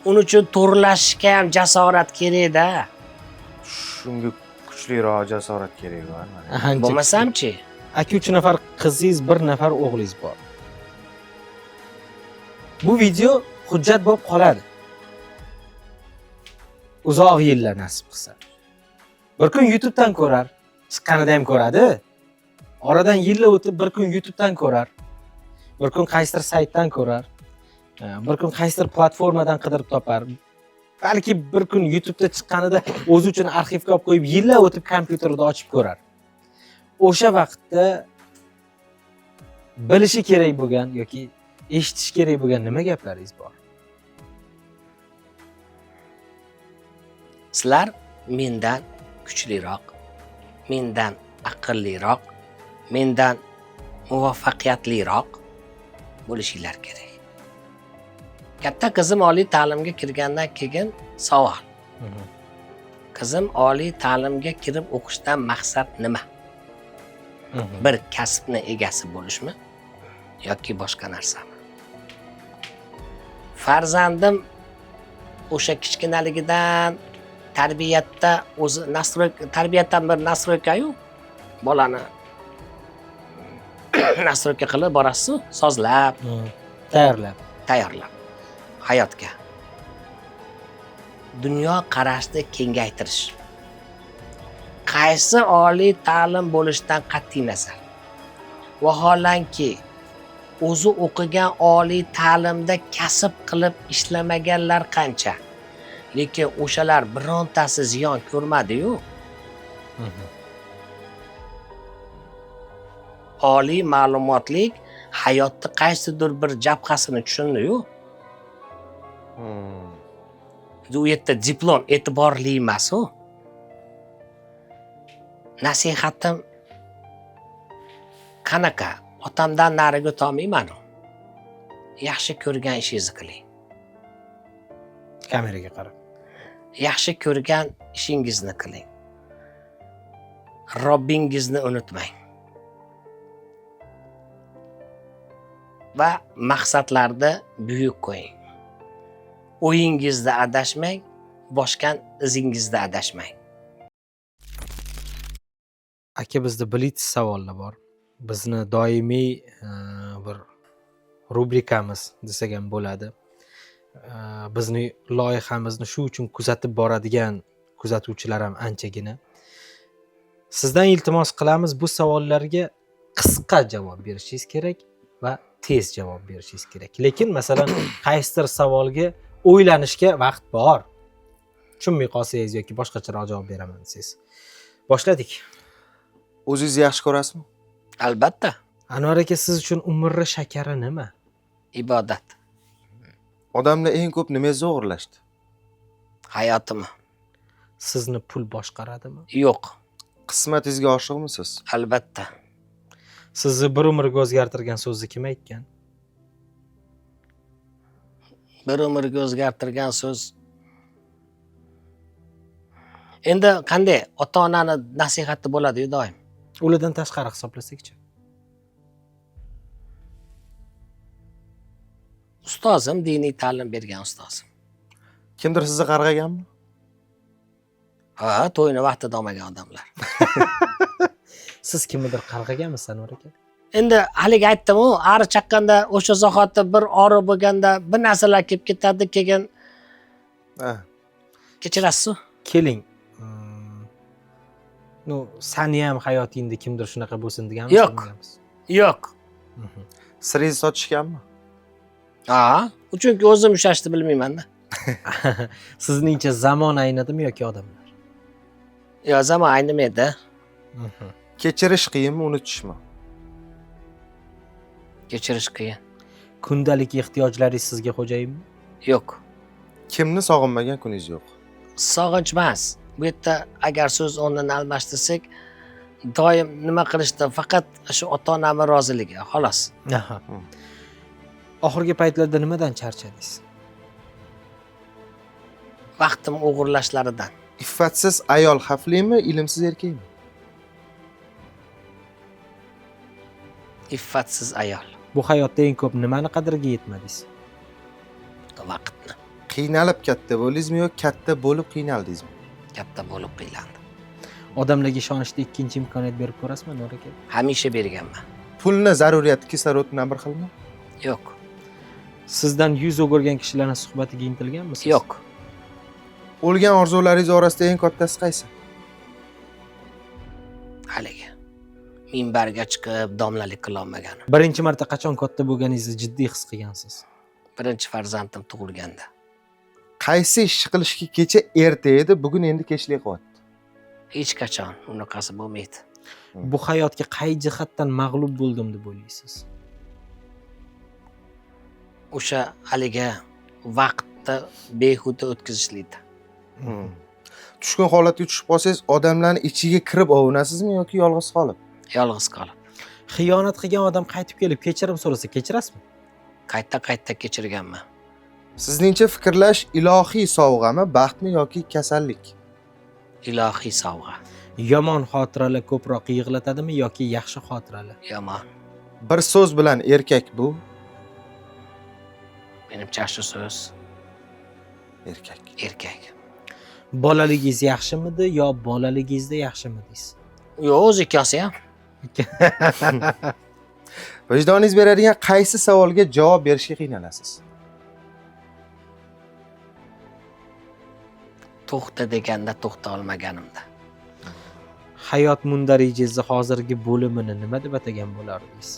Uning uchun to'g'rilashga ham jasorat kerak-da. Shunga kuchliroq jasorat kerak bor. Bo'lmasam-chi? Aka 3 nafar qizingiz, 1 nafar o'g'lingiz bor. Bu video hujjat bo'lib qoladi. Uzoq yillar nasib qilsa. Bir kun YouTube'dan ko'rar, chiqqanida ham ko'radi. Oradan yillar o'tib bir kun YouTube'dan ko'rar. Bir kun qaysidir saytdan ko'rar. Bir kun qaysidir platformadan qidirib topar. Balki bir kun YouTube'da chiqqanida o'zi uchun arxivga olib qo'yib, yillar o'tib kompyuterda ochib ko'rar. O'sha vaqtda bilishi kerak bo'lgan yoki eshitish kerak bo'lgan nima gaplaringiz bor? Sizlar mendan kuchliroq, mendan aqlliroq, mendan muvaffaqiyatliroq bo'lishinglar kerak. Katta qizim oliy ta'limga kirgandan keyin savol. Qizim oliy ta'limga kirib o'qishdan maqsad nima? Bir kasbni egasi bo'lishmi yoki boshqa narsami? Farzandim o'sha kichkinaligidan tarbiyatda o'zi tarbiyatdan bir nastroyka-yu, bolani nastroyka qilib borasiz, sozlab, tayyorlab hayotga. Dunyo qarashni kengaytirish. Qaysi oliy ta'lim bo'lishidan qat'iy nazar. Vaholanki o'zi o'qigan oliy ta'limda kasb qilib ishlamaganlar qancha. Lekin o'shalar birontasi ziyon ko'rmadi-yu. Oliy ma'lumotlik hayotda qaysidir bir jabhasini tushundi-yu. U yerda diplom e'tiborli emas-u. Nasihatim qanaqa? Otamdan nariga o'tolmayman-u. Yaxshi ko'rgan ishingizni qiling. Kameraga qarab. Yaxshi ko'rgan ishingizni qiling. Robbingizni unutmang. Va maqsadlarda buyuk qo'ying. O'yingizda adashmang, boshqa izingizda adashmang. Aka, bizda blitz savollar bor. Bizni doimiy bir rubrikamiz desak ham bo'ladi. Bizni loyihamizni shu uchun kuzatib boradigan kuzatuvchilar ham anchagina. Sizdan iltimos qilamiz, bu savollarga qisqa javob berishingiz kerak va tez javob berishingiz kerak. Lekin masalan, qaysidir savolga o'ylanishga vaqt bor. Tushunmay qolsangiz yoki boshqacharoq javob beraman desangiz. Boshladik. O'zingizni yaxshi ko'rasizmi? Albatta, Anvar aka, siz uchun umrni shakari nima? ibodat. Odamlar eng ko'p nimangizni o'g'irlashdi? Hayotimni. Sizni pul boshqaradimi? Yo'q, Qismatingizga oshiqmisiz? albatta. Sizni bir umrga o'zgartirgan so'zni kim aytgan? Bir umrga o'zgartirgan so'z. Endi qanday ota-onani nasihati bo'ladi-yu doim. Ulardan tashqari hisoblasakchi. Ustozim, diniy ta'lim bergan ustozim. Kimdir sizni qarg'aganmi? Ha, to'yni vaqtida olmagan odamlar. Siz kimnidir qarg'aganmisiz, Anvar aka? Endi haligi aytdim-ku, ari chaqqanda o'sha zahotda bir ori bo'lganda bir narsalar kelib ketadi, keyin Ha. kechirasiz. Keling. No, sani ham hayotingda kimdir shunaqa bo'lsin deganmisiz? Yo'q. Yo'q. Siringizni sotishganmi? Ha, chunki o'zim ushlashni bilmayman-da. Sizningcha zamon aynadimi yoki odamlar? Yo, zamon aynimaydi. Kechirish qiyinmi, unutishmi? Kechirish qiyin. Kundalik ehtiyojlaringiz sizga xo'jayinmi? Yo'q. Kimni sog'inmagan kuningiz yo'q? Sog'inch emas. Bu yerda agar so'z o'rnini almashtirsak, doim nima qilishdi? Faqat shu ota-onamning roziligi, xolos. Aha. Oxirgi paytlarda nimadan charchadingiz? Vaqtim o'g'irlashlaridan. Iffatsiz ayol xavflimi, ilmsiz erkakmi? Iffatsiz ayol. Bu hayotda eng ko'p nimani qadriga yetmadingiz? Vaqtni. Qiynalib katta bo'ldingizmi yo katta bo'lib qiynaldingizmi? Katta bo'lib qiylandi. Odamlarga ishonishda ikkinchi imkoniyat berib ko'rasizmi, Anvar aka? Hamisha berganman. Pulni zaruriyati kisloroddan bir xilmi? Yo'q. Sizdan yuz o'girgan kishilarning suhbatiga intilganmisiz? Yo'q. O'lgan orzularingiz orasida eng kattasi qaysi? Haligi. Minbarga chiqib domlalik qila olmaganim. Birinchi marta qachon katta bo'lganingizni jiddiy his qilgansiz? Birinchi farzandim tug'ilganda. Qaysi ishni qilishga kecha erta edi, bugun endi kechlik qilyapti? Hech qachon unaqasi bo'lmaydi. Bu hayotga qay jihatdan mag'lub bo'ldim deb o'ylaysiz? O'sha haligi vaqtni behuda o'tkazishlikda. Tushkun holatga tushib qolsangiz, odamlarning ichiga kirib ovunasizmi yoki yolg'iz qolib? Yolg'iz qolib. Xiyonat qilgan odam qaytib kelib kechirim so'rasa, kechirasizmi? Qayta kechirganman. Sizningcha fikrlash ilohiy sovg'ami, baxtmi yoki kasallik? Ilohiy sovg'a. Yomon xotiralar ko'proq yig'latadimi yoki yaxshi xotiralar? Yomon. Bir so'z bilan erkak bu Menimcha shu so'z erkak. erkak. Bolaligingiz yaxshimidi yo bolaligingizda yaxshimidingiz? Yo'q, o'z ikkosi ham. Vijdoningiz beradigan qaysi savolga javob berishga qiynalasiz? To'xta deganda to'xta olmaganimda. Hayot mundarijingizni hozirgi bo'limini nima deb atagan bo'lardingiz?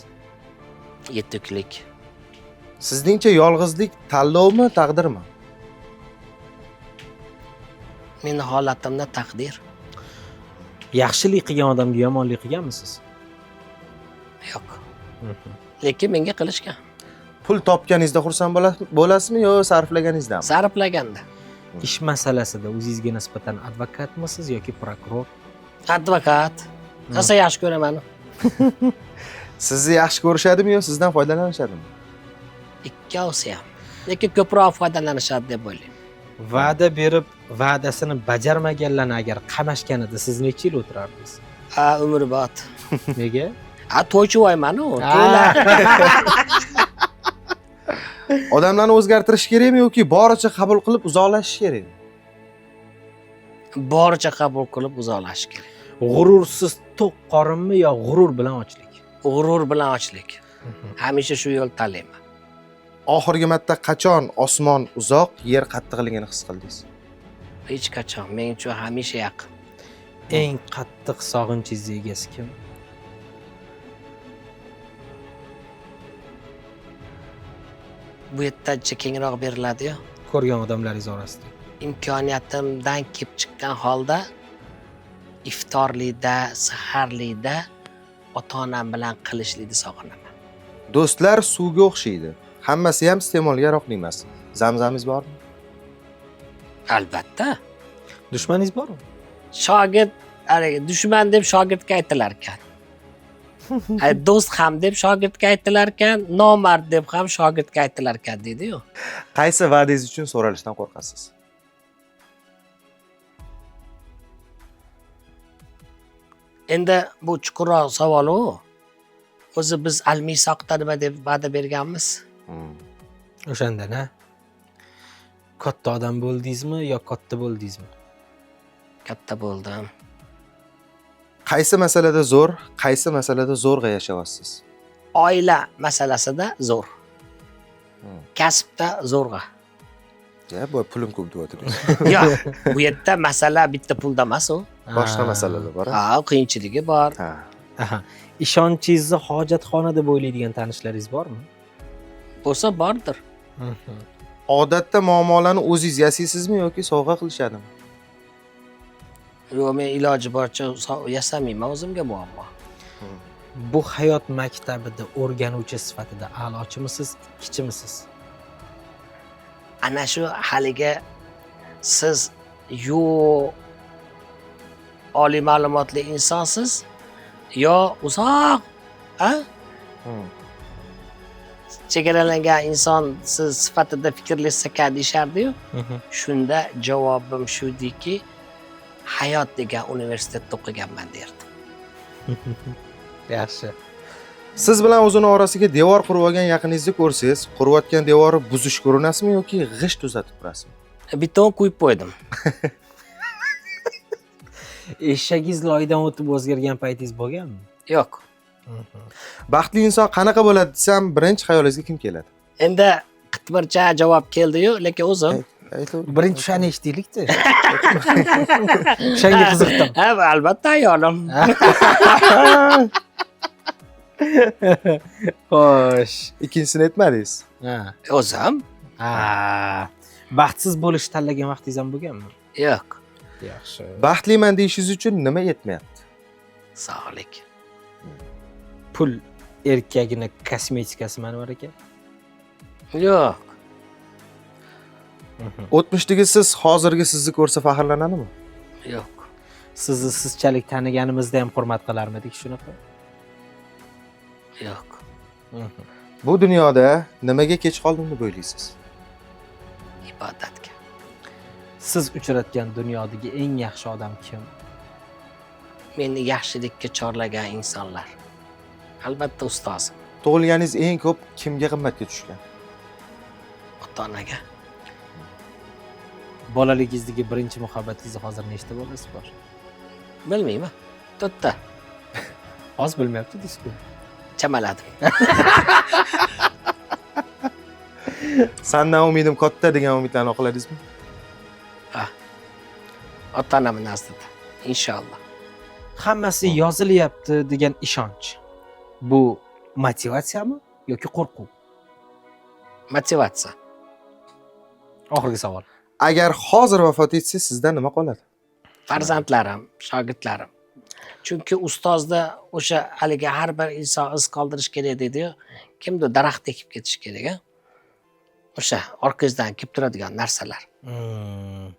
Yetuklik. Sizningcha yolg'izlik tanlovmi, taqdirmi? Meni holatimda taqdir. Yaxshilik qilgan odamga yomonlik qilganmisiz? Yo'q. Lekin menga qilishgan. Pul topganingizda xursand bo'lasizmi yo sarflaganingizdan? Sarflaganda. Ish masalasida o'zingizga nisbatan advokatmisiz yoki prokuror? Advokat. Rosa yaxshi ko'raman. Sizni yaxshi ko'rishadimi yo sizdan foydalanishadimi? Ikkovsi ham. Lekin ko'proq foydalanishadi deb o'ylayman. Va'da berib, va'dasini bajarmaganlarni agar qamashganida siz necha yil o'tirardingiz? Umrbod. Nega? To'ychivoyman-ku. Odamlarni o'zgartirish kerakmi yoki boricha qabul qilib uzoqlashish kerakmi? Boricha qabul qilib uzoqlashish kerak. G'urursiz to'q qorinmi yo g'urur bilan ochlik? G'urur bilan ochlik. Hamisha shu yo'l tanlayman. Oxirgi marta qachon osmon uzoq, yer qattiqligini his qildingiz? Hech qachon. Men uchun hamisha yaqin. Eng qattiq sog'inchingiz egasi kim? Bu yerda kengroq beriladi-yu. Ko'rgan odamlaringiz orasida. Imkoniyatimdan kelib chiqqan holda iftorlikda, saharlikda ota-onam bilan qilishlikni sog'inaman. Do'stlar suvga o'xshaydi. Hammasi ham iste'molga yaroqli emas. Zamzamingiz bormi? Albatta. Dushmaningiz bormi? Shogird, dushman deb shogirdga aytilar ekan. Do'st ham deb shogirdga aytilar ekan, nomard deb ham shogirdga aytilar ekan deydi-yu. Qaysi va'dangiz uchun so'ralishdan qo'rqasiz? Endi bu chuqurroq savol-u. O'zi biz al-misoqda nima deb va'da berganmiz? O'shanda-na. Katta odam bo'ldingizmi yo katta bo'ldingizmi? Katta bo'ldim. Qaysi masalada zo'r, qaysi masalada zo'rg'a yashayapsiz? Oila masalasida zo'r. Kasbda zo'rg'a. Ya, bu pulim ko'p deb o'tiribsiz. Yo'q, bu yerda masala bitta pulda emas u. Boshqa masalalar bor. Qiyinchiligi bor. Aha. Ishonchingizni hojatxona deb o'ylaydigan tanishlaringiz bormi? Bo'lsa bordir. Odatda muammolarni o'zingiz yasaysizmi yoki sovg'a qilishadimi? Yo'q, men iloji boricha yasamayman o'zimga muammo. Bu hayot maktabida o'rganuvchi sifatida a'lochimisiz, ikkichimisiz? Ana shu haligi siz oliy ma'lumotli insonsiz yo uzoq, chegaralangan inson siz sifatida fikrlashsa ekan deyishardi-yu. Shunda javobim shudiki, hayot degan universitetda o'qiganman derdim. Yaxshi. Siz bilan o'zini orasiga devor qurib olgan yaqiningizni ko'rsangiz, qurayotgan devori buzish ko'rinasizmi yoki g'isht tuzatib turasizmi? Beton quyib qo'ydim. Eshagingiz loydan o'tib o'zgargan paytingiz bo'lganmi? Yo'q. Baxtli inson qanaqa bo'ladi desam, birinchi xayolingizga kim keladi? Endi qitmircha javob keldi-yu, lekin o'zim Birinchi o'shani eshitaylikda. O'shanga qiziqdim. ha, albatta ayolim. Xo'sh. ikkinchisini aytmadingiz. Ha. O'zim? Baxtsiz bo'lishni tanlagan vaqtingiz ham bo'lganmi? Yo'q. Yaxshi. Baxtliman deyishingiz uchun nima yetmayapti? Sog'lik. Pul erkagini kosmetikasimi Anvar aka? Yo'q. O'tmishdagi siz hozirgi sizni ko'rsa faxrlanadimi? Yo'q. Sizni sizchalik taniganimizda ham hurmat qilarmidik shunaqa? Yo'q. Bu dunyoda nimaga kech qoldim deb o'ylaysiz? Ibodatga. Siz uchratgan dunyodagi eng yaxshi odam kim? Meni yaxshilikka chorlagan insonlar. Albatta ustozim, Tug'ilganingiz eng ko'p kimga qimmatga tushgan? ota-onaga. Bolaligingizdagi birinchi muhabbatingizni hozir nechta bolasi bor? Bilmayman. To'rtta Oz bilmayapti disku. chamaladim. Sandan umidim katta degan umidlarni oqladingizmi? Ota-onam nazdida. Inshaalloh. Hammasi yozilyapti degan ishonch. Bu motivatsiyami yoki qo'rquv? Motivatsiya. Oxirgi savol. Agar hozir vafot etsangiz sizdan nima qoladi? Farzandlarim, shogirdlarim. Chunki ustozda o'sha haligi har bir inson iz qoldirish kerak deydi-yu. Kimdir daraxt ekib ketish kerak, a? O'sha orqangizdan kelib turadigan narsalar.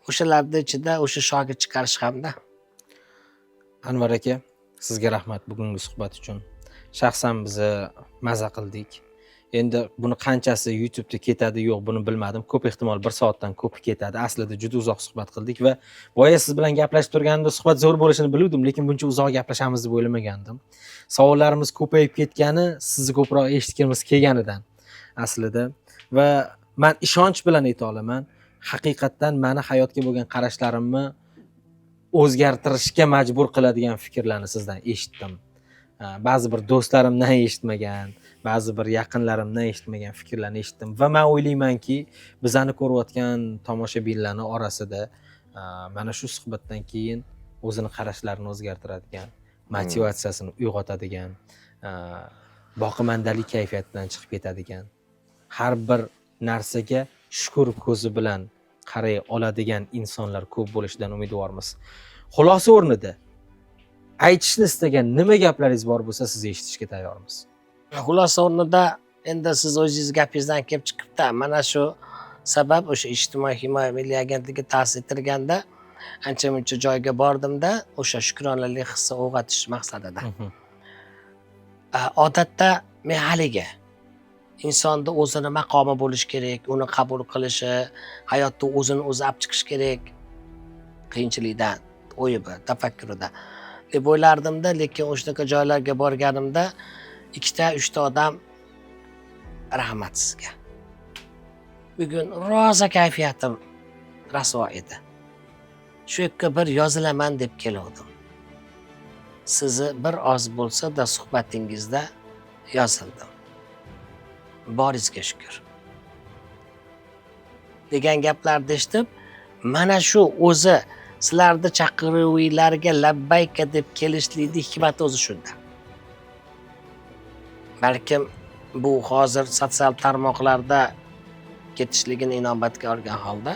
O'shalarning ichida o'sha shogird chiqarish hamda. Anvar aka, sizga rahmat bugungi suhbat uchun. Shaxsan biz maza qildik. Endi buni qanchasi YouTube'da ketadi, yo'q buni bilmadim. Ko'p ehtimol 1 soatdan ko'p ketadi. Aslida juda uzoq suhbat qildik va boya siz bilan gaplashib turganimda suhbat zo'r bo'lishini biluvdim, lekin buncha uzoq gaplashamiz deb o'ylamagandim. Savollarimiz ko'payib ketgani, sizni ko'proq eshitganimiz kelganidan aslida va men ishonch bilan ayta olaman, haqiqatdan meni hayotga bo'lgan qarashlarimni o'zgartirishga majbur qiladigan fikrlarni sizdan eshitdim. Ba'zi bir do'stlarimdan eshitmagan, ba'zi bir yaqinlarimdan eshitmagan fikrlarni eshitdim va men o'ylaymanki, bizani ko'rayotgan tomoshabinlarning orasida mana shu suhbatdan keyin o'zini qarashlarini o'zgartiradigan, motivatsiyasini uyg'otadigan, boqimandalik kayfiyatidan chiqib ketadigan, har bir narsaga shukr ko'zi bilan qaray oladigan insonlar ko'p bo'lishidan umidvormiz. Xulosa o'rnida aytishni istagan nima gaplaringiz bor bo'lsa, siz eshitishga tayyormiz. Xulosa o'rnida endi siz o'zingiz gapingizdan kelib chiqibdi. Mana shu sabab o'sha ijtimoiy himoya milliy agentligi ta'sis ettirganda ancha-muncha joyga bordimda, o'sha shukronalik hissi uyg'otish maqsadida. Odatda men haligi insonda o'zini maqomi bo'lish kerak, uni qabul qilishi, hayotda o'zini o'zi olib chiqish kerak. Qiyinchilikdan, o'yi bor, tafakkuridan deb o'ylardimda, lekin o'shanaqa joylarga borganimda 2-3 odam rahmat sizga. Bugun roza kayfiyatim rasvo edi. Shu yerga bir yozilaman deb keldim. Sizni bir oz bo'lsa-da suhbatingizda yozildim. Boringizga shukr. Degan gaplarni eshitib, mana shu o'zi sizlarni chaqiruvinglarga labbayka deb kelishlikning hikmati o'zi shunda. Balkim bu hozir sotsial tarmoqlarda ketishligini inobatga olgan holda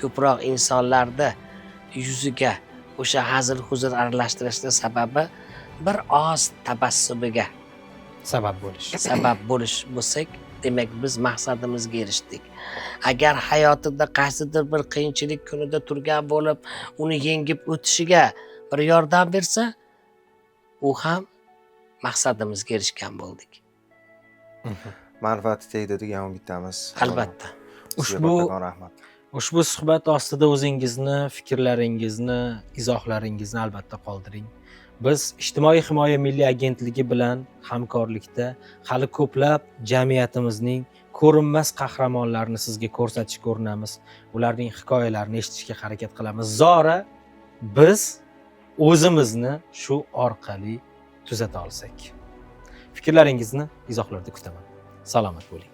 ko'proq insonlarda yuziga o'sha hazil-huzur aralashtirishning sababi bir oz tabassumiga Sabab bo'lish bo'lsak, demak biz maqsadimizga erishdik. Agar hayotida qaysidir bir qiyinchilik kunida turgan bo'lib, uni yengib o'tishiga bir yordam bersa, u ham maqsadimizga erishgan bo'ldik. Manfaati tegdi degan umiddamiz. Albatta. Ushbu suhbat ostida o'zingizni, fikrlaringizni, izohlaringizni albatta qoldiring. Biz ijtimoiy himoya milliy agentligi bilan hamkorlikda hali ko'plab jamiyatimizning ko'rinmas qahramonlarini sizga ko'rsatishga urinamiz. Ularning hikoyalarini eshitishga harakat qilamiz. Zora biz o'zimizni shu orqali tuzata olsak. Fikrlaringizni izohlarda kutaman. Salomat bo'ling.